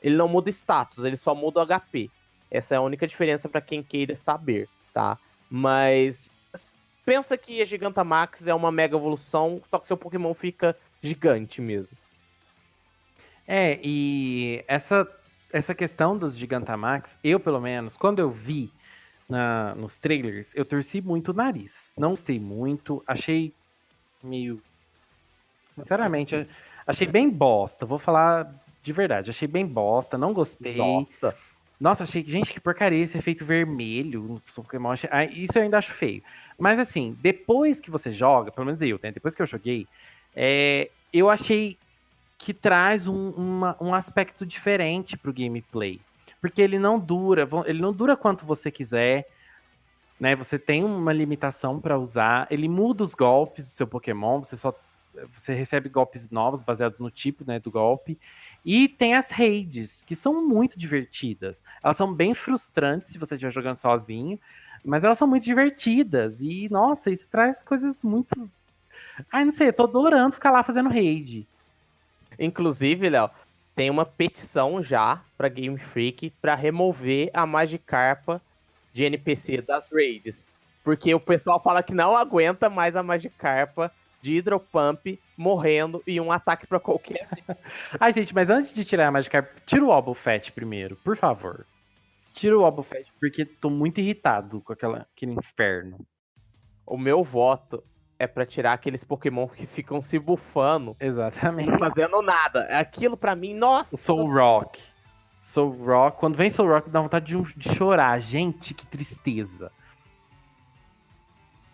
ele não muda status, ele só muda o HP. Essa é a única diferença para quem queira saber, tá? Mas pensa que a Gigantamax é uma Mega Evolução, só que seu Pokémon fica gigante mesmo. E essa questão dos Gigantamax, eu pelo menos, quando eu vi nos trailers, eu torci muito o nariz. Não gostei muito, achei meio... Sinceramente, achei bem bosta, vou falar de verdade, achei bem bosta, não gostei. Nossa, achei que, gente, que porcaria esse efeito vermelho no Pokémon. Isso eu ainda acho feio. Mas assim, depois que você joga, pelo menos eu, né? Depois que eu joguei, eu achei que traz um aspecto diferente pro gameplay. Porque ele não dura quanto você quiser, né? Você tem uma limitação para usar, ele muda os golpes do seu Pokémon, você recebe golpes novos baseados no tipo, né, do golpe. E tem as raids, que são muito divertidas. Elas são bem frustrantes se você estiver jogando sozinho, mas elas são muito divertidas. E, nossa, isso traz coisas muito... Ai, não sei, eu tô adorando ficar lá fazendo raid. Inclusive, Léo, tem uma petição já pra Game Freak pra remover a Magikarpa de NPC das raids. Porque o pessoal fala que não aguenta mais a Magikarpa de Hidropump morrendo e um ataque pra qualquer. Ai, gente, mas antes de tirar a Magikarp, tira o Wobbuffet primeiro, por favor. Tira o Wobbuffet, porque tô muito irritado com aquele inferno. O meu voto é pra tirar aqueles Pokémon que ficam se bufando. Exatamente. Não fazendo nada. Aquilo pra mim, nossa. O Solrock. Solrock. Quando vem Solrock, dá vontade de chorar. Gente, que tristeza.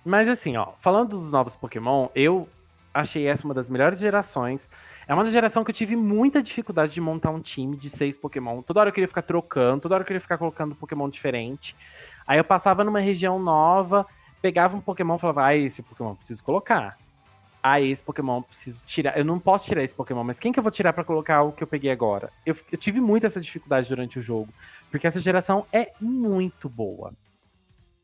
Mas assim, ó, falando dos novos Pokémon, eu achei essa uma das melhores gerações. É uma geração que eu tive muita dificuldade de montar um time de 6 Pokémon. Toda hora eu queria ficar trocando, toda hora eu queria ficar colocando Pokémon diferente. Aí eu passava numa região nova, pegava um Pokémon e falava, ah, esse Pokémon eu preciso colocar. Ah, esse Pokémon eu preciso tirar. Eu não posso tirar esse Pokémon, mas quem que eu vou tirar pra colocar o que eu peguei agora? Eu tive muito essa dificuldade durante o jogo, porque essa geração é muito boa.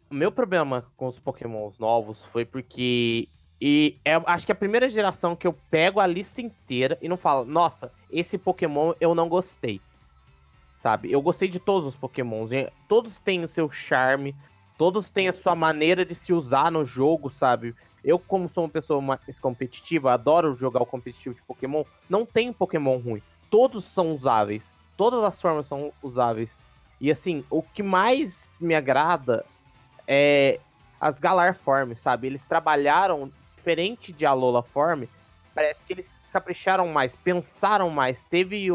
O meu problema com os Pokémons novos foi porque acho que é a primeira geração que eu pego a lista inteira e não falo, nossa, esse Pokémon eu não gostei. Sabe? Eu gostei de todos os Pokémons. Todos têm o seu charme, todos têm a sua maneira de se usar no jogo, sabe? Eu, como sou uma pessoa mais competitiva, adoro jogar o competitivo de Pokémon, não tem Pokémon ruim. Todos são usáveis. Todas as formas são usáveis. E assim, o que mais me agrada é as Galar Form, sabe? Eles trabalharam diferente de Alola Form. Parece que eles capricharam mais, pensaram mais. Teve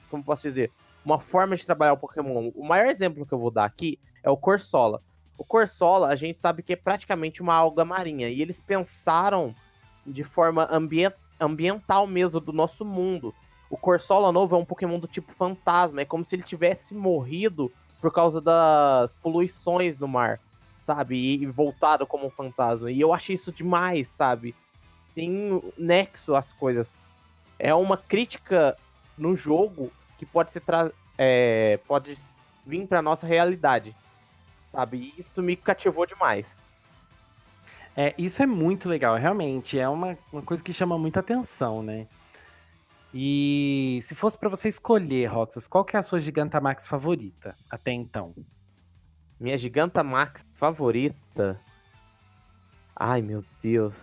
como posso dizer, uma forma de trabalhar o Pokémon. O maior exemplo que eu vou dar aqui é o Corsola. O Corsola, a gente sabe que é praticamente uma alga marinha. E eles pensaram de forma ambiental mesmo do nosso mundo. O Corsola novo é um Pokémon do tipo fantasma. É como se ele tivesse morrido por causa das poluições no mar, sabe? E voltado como um fantasma. E eu achei isso demais, sabe? Tem nexo às coisas. É uma crítica no jogo que pode pode vir pra nossa realidade, sabe? E isso me cativou demais. Isso é muito legal, realmente. É uma coisa que chama muita atenção, né? E se fosse pra você escolher, Roxas, qual que é a sua Gigantamax favorita até então? Minha Gigantamax favorita? Ai, meu Deus.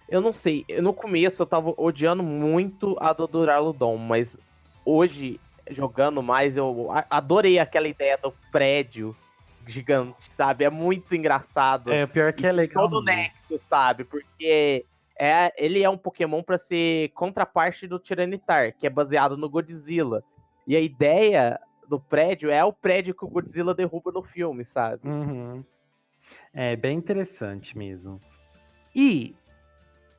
Eu não sei. No começo eu tava odiando muito a do Duraludon, mas hoje, jogando mais, eu adorei aquela ideia do prédio gigante, sabe? É muito engraçado. É, pior que é legal. Todo Nexo, sabe? Porque ele é um Pokémon pra ser contraparte do Tyranitar, que é baseado no Godzilla. E a ideia do prédio é o prédio que o Godzilla derruba no filme, sabe? Uhum. É bem interessante mesmo. E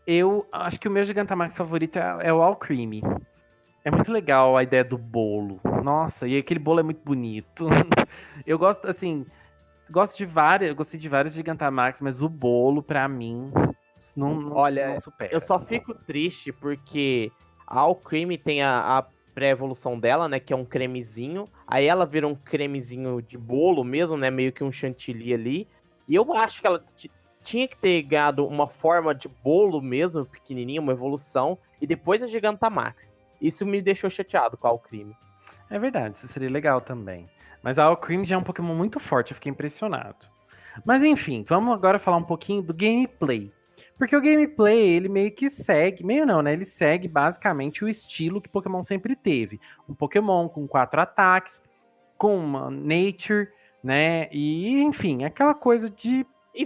eu acho que o meu Gigantamax favorito é o Alcremie. É muito legal a ideia do bolo. Nossa, e aquele bolo é muito bonito. Eu gosto, assim, gostei de vários Gigantamax, mas o bolo, pra mim, não supera. Eu só fico triste porque a Alcremie tem a pré-evolução dela, né, que é um cremezinho. Aí ela vira um cremezinho de bolo mesmo, né, meio que um chantilly ali. E eu acho que ela tinha que ter ganhado uma forma de bolo mesmo, pequenininha, uma evolução, e depois a Gigantamax. Isso me deixou chateado com a Alcremie. É verdade, isso seria legal também. Mas a Alcremie já é um Pokémon muito forte, eu fiquei impressionado. Mas enfim, vamos agora falar um pouquinho do gameplay. Porque o gameplay, ele meio que segue, meio não, né? Ele segue basicamente o estilo que Pokémon sempre teve. Um Pokémon com 4 ataques, com uma Nature, né? E, enfim, aquela coisa de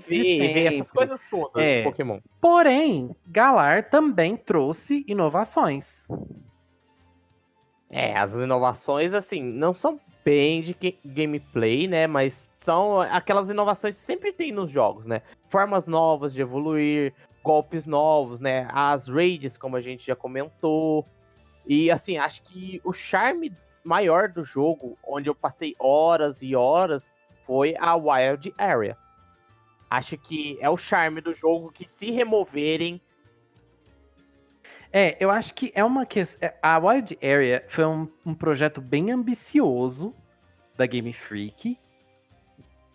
ver essas coisas todas do Pokémon. Porém, Galar também trouxe inovações. As inovações, assim, não são bem de gameplay, né? Mas são aquelas inovações que sempre tem nos jogos, né? Formas novas de evoluir, golpes novos, né? As raids, como a gente já comentou. E, assim, acho que o charme maior do jogo, onde eu passei horas e horas, foi a Wild Area. Acho que é o charme do jogo que, se removerem... Eu acho que é uma questão... A Wild Area foi um projeto bem ambicioso da Game Freak,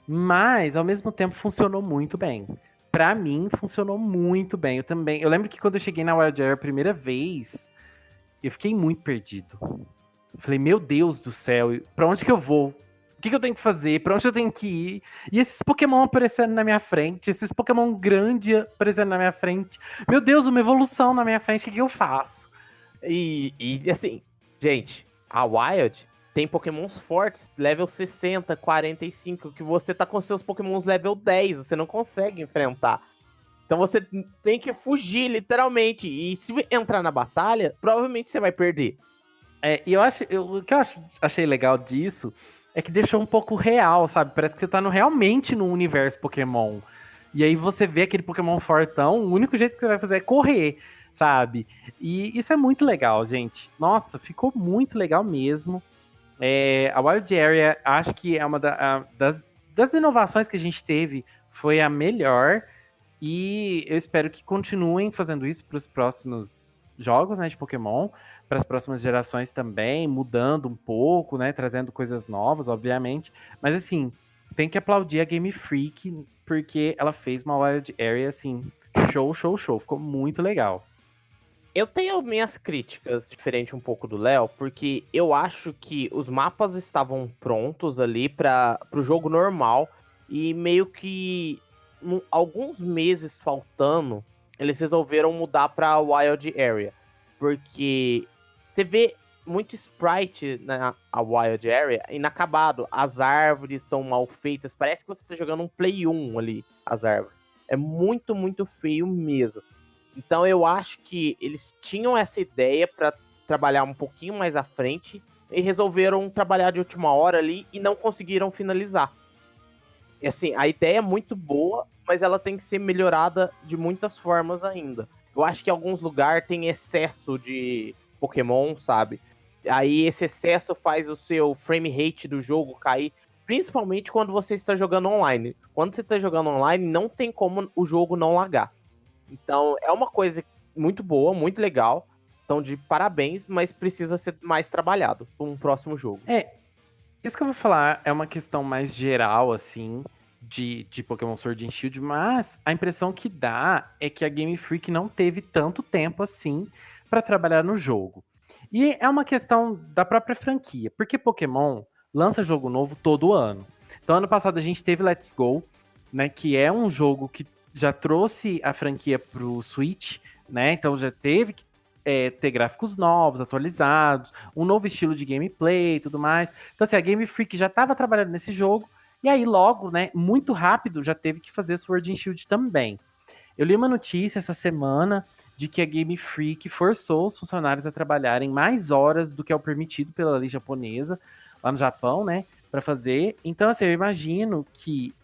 mas, ao mesmo tempo, funcionou muito bem. Pra mim, funcionou muito bem. Eu lembro que quando eu cheguei na Wild Area a primeira vez, eu fiquei muito perdido. Eu falei, meu Deus do céu, pra onde que eu vou? O que eu tenho que fazer? Pra onde eu tenho que ir? E esses Pokémon aparecendo na minha frente, esses Pokémon grandes aparecendo na minha frente. Meu Deus, uma evolução na minha frente, o que eu faço? E assim, gente, a Wild tem Pokémons fortes, level 60, 45, que você tá com seus Pokémons level 10, você não consegue enfrentar. Então você tem que fugir, literalmente. E se entrar na batalha, provavelmente você vai perder. E o que eu achei legal disso é que deixou um pouco real, sabe? Parece que você tá realmente no universo Pokémon. E aí você vê aquele Pokémon fortão, o único jeito que você vai fazer é correr, sabe? E isso é muito legal, gente. Nossa, ficou muito legal mesmo. A Wild Area, acho que é uma das inovações que a gente teve, foi a melhor. E eu espero que continuem fazendo isso para os próximos jogos, né, de Pokémon, para as próximas gerações também, mudando um pouco, né, trazendo coisas novas, obviamente. Mas assim, tem que aplaudir a Game Freak, porque ela fez uma Wild Area, assim, show, show, show. Ficou muito legal. Eu tenho minhas críticas, diferente um pouco do Léo, porque eu acho que os mapas estavam prontos ali para o jogo normal e meio que alguns meses faltando, eles resolveram mudar para Wild Area, porque você vê muito sprite na Wild Area inacabado, as árvores são mal feitas, parece que você está jogando um Play 1 ali, as árvores. É muito, muito feio mesmo. Então eu acho que eles tinham essa ideia para trabalhar um pouquinho mais à frente e resolveram trabalhar de última hora ali e não conseguiram finalizar. E assim, a ideia é muito boa, mas ela tem que ser melhorada de muitas formas ainda. Eu acho que em alguns lugares tem excesso de Pokémon, sabe? Aí esse excesso faz o seu frame rate do jogo cair, principalmente quando você está jogando online. Quando você está jogando online, não tem como o jogo não lagar. Então, é uma coisa muito boa, muito legal. Então, de parabéns, mas precisa ser mais trabalhado para um próximo jogo. Isso que eu vou falar é uma questão mais geral, assim, de Pokémon Sword and Shield, mas a impressão que dá é que a Game Freak não teve tanto tempo assim para trabalhar no jogo. E é uma questão da própria franquia, porque Pokémon lança jogo novo todo ano. Então, ano passado a gente teve Let's Go, né, que é um jogo que já trouxe a franquia pro Switch, né? Então já teve que ter gráficos novos, atualizados, um novo estilo de gameplay e tudo mais. Então, assim, a Game Freak já estava trabalhando nesse jogo, e aí logo, né, muito rápido, já teve que fazer Sword and Shield também. Eu li uma notícia essa semana de que a Game Freak forçou os funcionários a trabalharem mais horas do que é o permitido pela lei japonesa, lá no Japão, né, para fazer. Então, assim, eu imagino que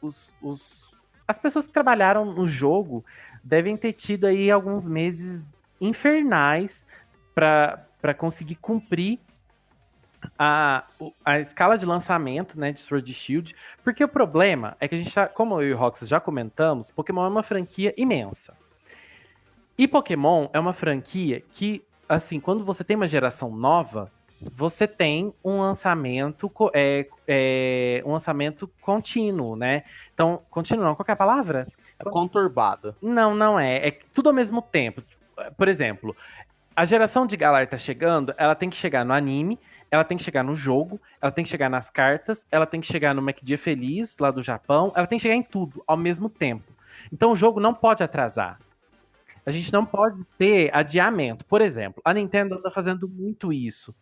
as pessoas que trabalharam no jogo devem ter tido aí alguns meses infernais para conseguir cumprir a escala de lançamento, né, de Sword Shield, porque o problema é que a gente tá, como eu e o Rox já comentamos, Pokémon é uma franquia imensa. E Pokémon é uma franquia que, assim, quando você tem uma geração nova, você tem um lançamento, um lançamento contínuo, né? Então, contínuo não, qual que é a palavra? É conturbado. Não é. É tudo ao mesmo tempo. Por exemplo, a geração de Galar tá chegando, ela tem que chegar no anime, ela tem que chegar no jogo, ela tem que chegar nas cartas, ela tem que chegar no Mac Dia Feliz, lá do Japão, ela tem que chegar em tudo, ao mesmo tempo. Então o jogo não pode atrasar. A gente não pode ter adiamento. Por exemplo, a Nintendo está fazendo muito isso.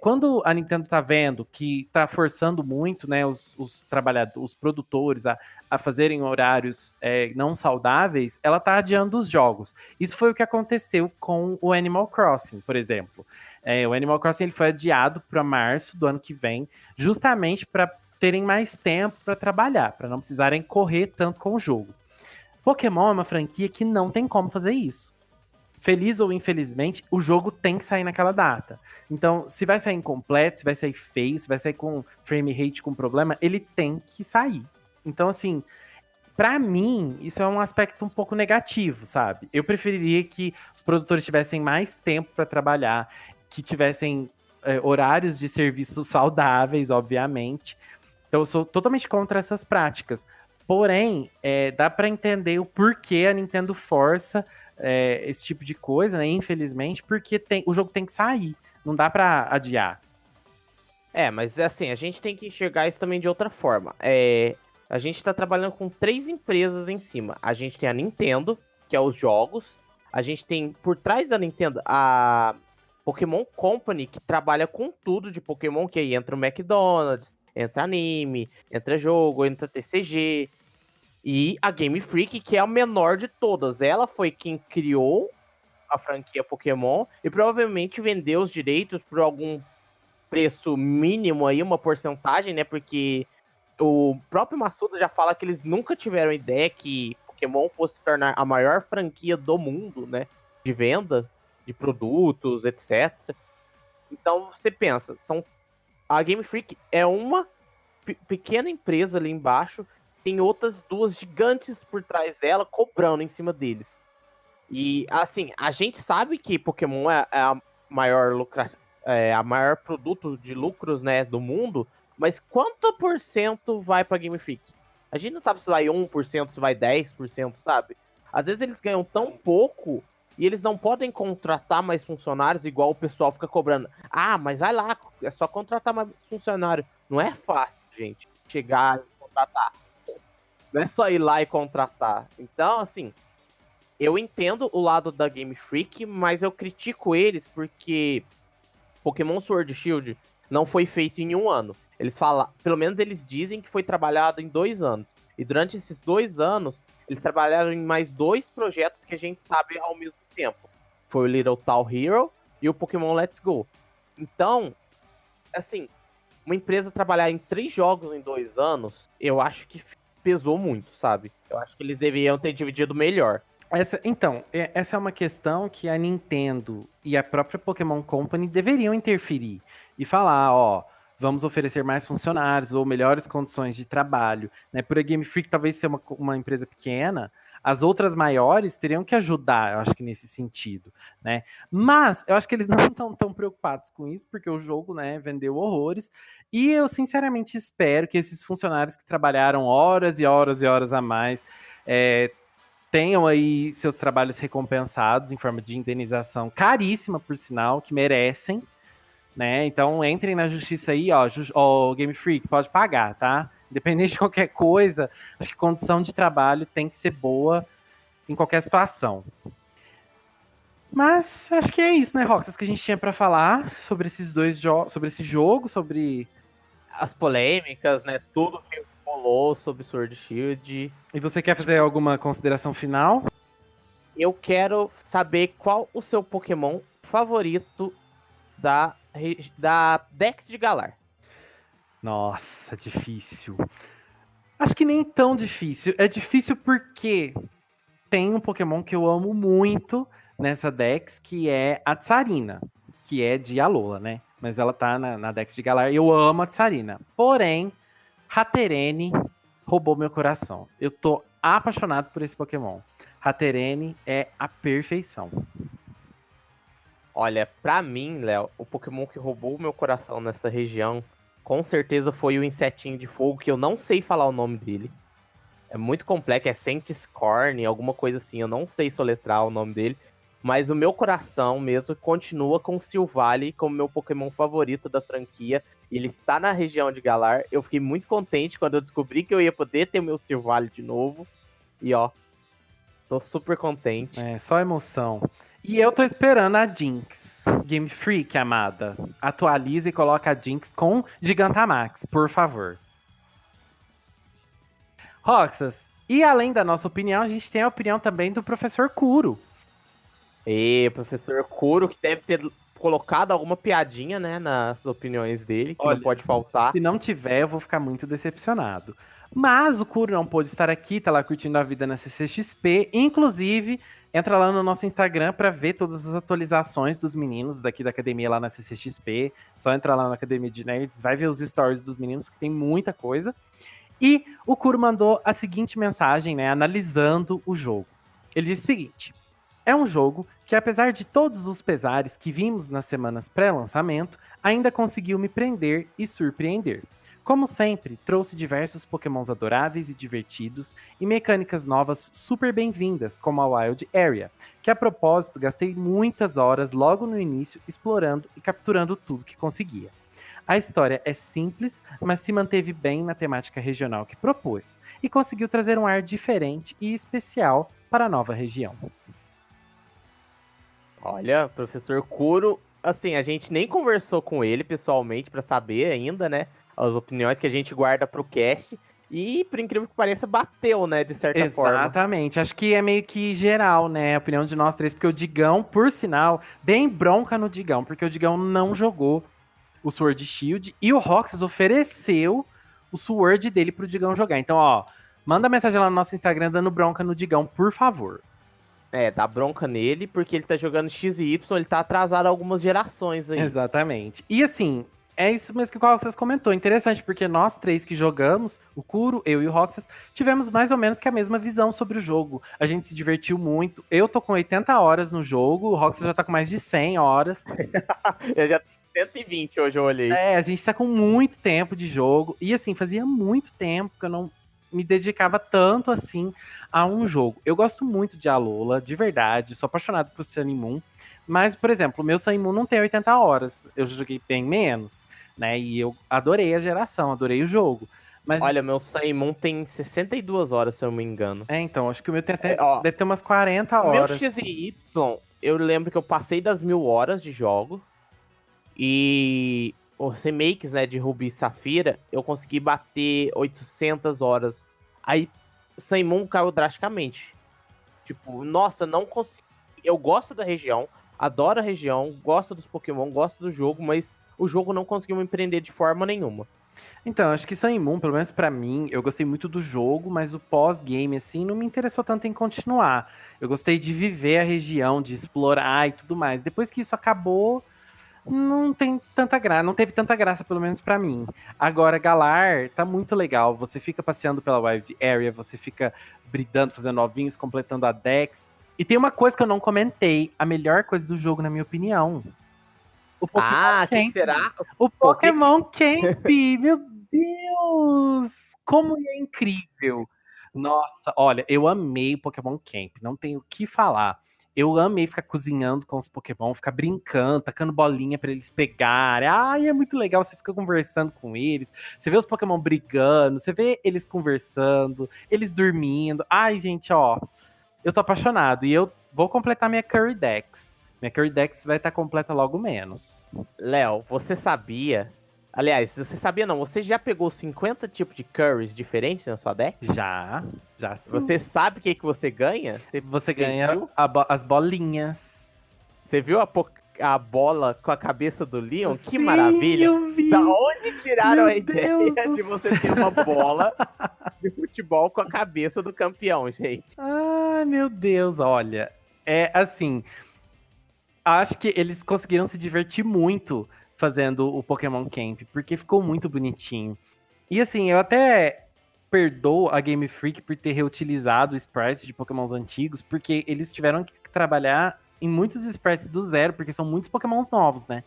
Quando a Nintendo está vendo que está forçando muito, né, os trabalhadores, os produtores a fazerem horários não saudáveis, ela está adiando os jogos. Isso foi o que aconteceu com o Animal Crossing, por exemplo. O Animal Crossing ele foi adiado para março do ano que vem, justamente para terem mais tempo para trabalhar, para não precisarem correr tanto com o jogo. Pokémon é uma franquia que não tem como fazer isso. Feliz ou infelizmente, o jogo tem que sair naquela data. Então, se vai sair incompleto, se vai sair feio, se vai sair com frame rate com problema, ele tem que sair. Então, assim, pra mim, isso é um aspecto um pouco negativo, sabe? Eu preferiria que os produtores tivessem mais tempo para trabalhar, que tivessem horários de serviço saudáveis, obviamente. Então, eu sou totalmente contra essas práticas. Porém, dá para entender o porquê a Nintendo força esse tipo de coisa, né? Infelizmente, porque o jogo tem que sair. Não dá para adiar. Mas assim, a gente tem que enxergar isso também de outra forma. A gente tá trabalhando com 3 empresas em cima. A gente tem a Nintendo, que é os jogos. A gente tem, por trás da Nintendo, a Pokémon Company, que trabalha com tudo de Pokémon, que aí entra o McDonald's, entra anime, entra jogo, entra TCG. E a Game Freak, que é a menor de todas. Ela foi quem criou a franquia Pokémon e provavelmente vendeu os direitos por algum preço mínimo aí, uma porcentagem, né? Porque o próprio Massuda já fala que eles nunca tiveram ideia que Pokémon fosse se tornar a maior franquia do mundo, né? De venda de produtos, etc. Então você pensa, a Game Freak é uma pequena empresa ali embaixo, tem outras 2 gigantes por trás dela cobrando em cima deles. E assim, a gente sabe que Pokémon é a maior produto de lucros, né, do mundo, mas quanto por cento vai pra Game Freak? A gente não sabe se vai 1%, se vai 10%, sabe? Às vezes eles ganham tão pouco e eles não podem contratar mais funcionários igual o pessoal fica cobrando. Ah, mas vai lá, é só contratar mais funcionário. Não é fácil, gente, chegar e contratar. Não é só ir lá e contratar. Então, assim, eu entendo o lado da Game Freak, mas eu critico eles porque Pokémon Sword Shield não foi feito em 1 ano. Eles falam, pelo menos eles dizem que foi trabalhado em 2 anos. E durante esses 2 anos, eles trabalharam em mais 2 projetos que a gente sabe ao mesmo tempo. Foi o Little Town Hero e o Pokémon Let's Go. Então, assim, uma empresa trabalhar em 3 jogos em 2 anos, eu acho que pesou muito, sabe? Eu acho que eles deveriam ter dividido melhor. Essa é uma questão que a Nintendo e a própria Pokémon Company deveriam interferir e falar, ó, vamos oferecer mais funcionários ou melhores condições de trabalho, né? Por a Game Freak talvez ser uma empresa pequena, as outras maiores teriam que ajudar, eu acho que nesse sentido, né? Mas eu acho que eles não estão tão preocupados com isso, porque o jogo, né, vendeu horrores, e eu sinceramente espero que esses funcionários que trabalharam horas e horas e horas a mais, tenham aí seus trabalhos recompensados em forma de indenização caríssima, por sinal, que merecem, né? Então entrem na justiça aí, ó, Game Freak, pode pagar, tá? Independente de qualquer coisa, acho que condição de trabalho tem que ser boa em qualquer situação. Mas acho que é isso, né, Roxas, que a gente tinha para falar sobre esses dois jogos, sobre esse jogo, sobre as polêmicas, né? Tudo que rolou sobre Sword Shield. E você quer fazer alguma consideração final? Eu quero saber qual o seu Pokémon favorito da Dex de Galar. Nossa, difícil. Acho que nem tão difícil. É difícil porque tem um Pokémon que eu amo muito nessa Dex, que é a Tsarina, que é de Alola, né? Mas ela tá na Dex de Galar. Eu amo a Tsarina. Porém, Hatterene roubou meu coração. Eu tô apaixonado por esse Pokémon. Hatterene é a perfeição. Olha, pra mim, Léo, o Pokémon que roubou o meu coração nessa região, com certeza foi o Insetinho de Fogo, que eu não sei falar o nome dele. É muito complexo, é Centiskorn, alguma coisa assim, eu não sei soletrar o nome dele. Mas o meu coração mesmo continua com o Silvally como meu Pokémon favorito da franquia. Ele está na região de Galar. Eu fiquei muito contente quando eu descobri que eu ia poder ter o meu Silvally de novo. E ó, tô super contente. É, só emoção. E eu tô esperando a Jinx. Game Freak, amada. Atualiza e coloca a Jinx com Gigantamax, por favor. Roxas, e além da nossa opinião, a gente tem a opinião também do professor Kuro. E professor Kuro, que deve ter colocado alguma piadinha, né, nas opiniões dele, que não pode faltar. Se não tiver, eu vou ficar muito decepcionado. Mas o Kuro não pôde estar aqui, tá lá curtindo a vida na CCXP. Inclusive, entra lá no nosso Instagram para ver todas as atualizações dos meninos daqui da academia lá na CCXP. Só entra lá na Academia de Nerds, vai ver os stories dos meninos, que tem muita coisa. E o Kuro mandou a seguinte mensagem, né, analisando o jogo. Ele disse o seguinte: é um jogo que, apesar de todos os pesares que vimos nas semanas pré-lançamento, ainda conseguiu me prender e surpreender. Como sempre, trouxe diversos pokémons adoráveis e divertidos e mecânicas novas super bem-vindas, como a Wild Area, que a propósito gastei muitas horas logo no início explorando e capturando tudo que conseguia. A história é simples, mas se manteve bem na temática regional que propôs, e conseguiu trazer um ar diferente e especial para a nova região. Olha, professor Kuro, assim, a gente nem conversou com ele pessoalmente para saber ainda, né, as opiniões que a gente guarda pro cast. E, por incrível que pareça, bateu, né, de certa forma. Exatamente. Acho que é meio que geral, né, a opinião de nós três. Porque o Digão, por sinal, deem bronca no Digão. Porque o Digão não jogou o Sword Shield. E o Roxas ofereceu o Sword dele pro Digão jogar. Então, ó, manda mensagem lá no nosso Instagram dando bronca no Digão, por favor. Dá bronca nele, porque ele tá jogando X e Y, ele tá atrasado algumas gerações aí. Exatamente. E assim, é isso mesmo que o Roxas comentou. Interessante, porque nós três que jogamos, o Kuro, eu e o Roxas, tivemos mais ou menos que a mesma visão sobre o jogo. A gente se divertiu muito. Eu tô com 80 horas no jogo, o Roxas já tá com mais de 100 horas. Eu já tenho 120 hoje, eu olhei. A gente tá com muito tempo de jogo. E assim, fazia muito tempo que eu não me dedicava tanto assim a um jogo. Eu gosto muito de Alola, de verdade. Sou apaixonado por Sun Moon. Mas, por exemplo, o meu Sun Moon não tem 80 horas. Eu joguei bem menos, né? E eu adorei a geração, adorei o jogo. Mas... Olha, meu Sun Moon tem 62 horas, se eu não me engano. Então, acho que o meu tem até... deve ter umas 40 horas. O meu X e Y, eu lembro que eu passei das 1000 horas de jogo. E os remakes, né, de Ruby e Safira, eu consegui bater 800 horas. Aí, Sun Moon caiu drasticamente. Tipo, nossa, não consegui. Eu gosto da região, adoro a região, gosto dos Pokémon, gosto do jogo, mas o jogo não conseguiu me prender de forma nenhuma. Então, acho que Sun Moon, pelo menos pra mim, eu gostei muito do jogo, mas o pós-game, assim, não me interessou tanto em continuar. Eu gostei de viver a região, de explorar e tudo mais. Depois que isso acabou, não tem tanta graça, não teve tanta graça, pelo menos pra mim. Agora, Galar tá muito legal. Você fica passeando pela Wild Area, você fica bridando, fazendo ovinhos, completando a Dex. E tem uma coisa que eu não comentei, a melhor coisa do jogo, na minha opinião. O Pokémon Camp. Será? O Pokémon Camp! Meu Deus! Como é incrível! Nossa, olha, eu amei o Pokémon Camp, não tenho o que falar. Eu amei ficar cozinhando com os Pokémon, ficar brincando, tacando bolinha pra eles pegarem. Ai, é muito legal, você fica conversando com eles. Você vê os Pokémon brigando, você vê eles conversando, eles dormindo. Ai, gente, ó, eu tô apaixonado. E eu vou completar minha Curry Dex. Minha Curry Dex vai estar completa logo menos. Léo, você sabia... Aliás, você sabia não, você já pegou 50 tipos de curries diferentes na sua deck? Já sim. Você sabe o que você ganha? Você ganha as bolinhas. Você viu a bola com a cabeça do Leon? Sim, que maravilha! Eu vi. Da onde tiraram Meu a ideia de você ter uma bola de futebol com a cabeça do campeão, gente? Ai, meu Deus, olha. É assim... Acho que eles conseguiram se divertir muito fazendo o Pokémon Camp, porque ficou muito bonitinho. E assim, eu até perdoo a Game Freak por ter reutilizado sprites de Pokémons antigos, porque eles tiveram que trabalhar em muitos sprites do zero, porque são muitos Pokémons novos, né?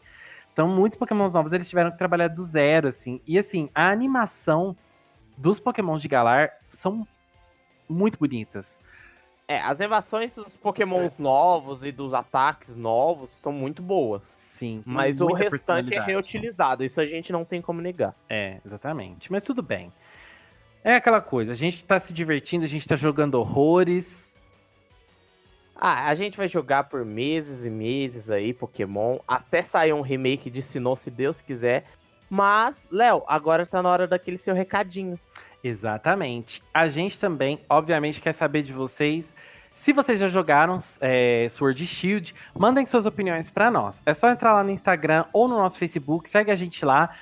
Então, muitos Pokémons novos eles tiveram que trabalhar do zero, assim. E assim, a animação dos Pokémons de Galar são muito bonitas. As animações dos Pokémons novos e dos ataques novos são muito boas. Sim. Mas o restante é reutilizado, isso a gente não tem como negar. Exatamente. Mas tudo bem. É aquela coisa, a gente tá se divertindo, a gente tá jogando horrores. A gente vai jogar por meses e meses aí, Pokémon, até sair um remake de Sinnoh, se Deus quiser. Mas, Léo, agora tá na hora daquele seu recadinho. Exatamente. A gente também, obviamente, quer saber de vocês. Se vocês já jogaram Sword Shield, mandem suas opiniões para nós. É só entrar lá no Instagram ou no nosso Facebook, segue a gente lá,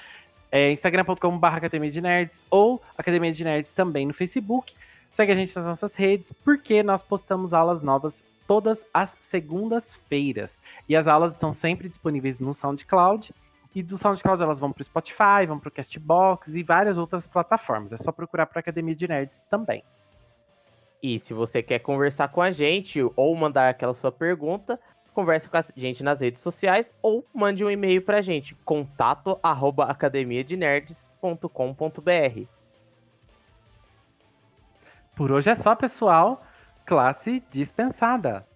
instagram.com/Academia de Nerds ou Academia de Nerds também no Facebook. Segue a gente nas nossas redes, porque nós postamos aulas novas todas as segundas-feiras. E as aulas estão sempre disponíveis no SoundCloud. E do SoundCloud elas vão pro Spotify, vão pro Castbox e várias outras plataformas. É só procurar pra Academia de Nerds também. E se você quer conversar com a gente ou mandar aquela sua pergunta, converse com a gente nas redes sociais ou mande um e-mail pra gente, contato@academiadenerds.com.br. Por hoje é só, pessoal. Classe dispensada.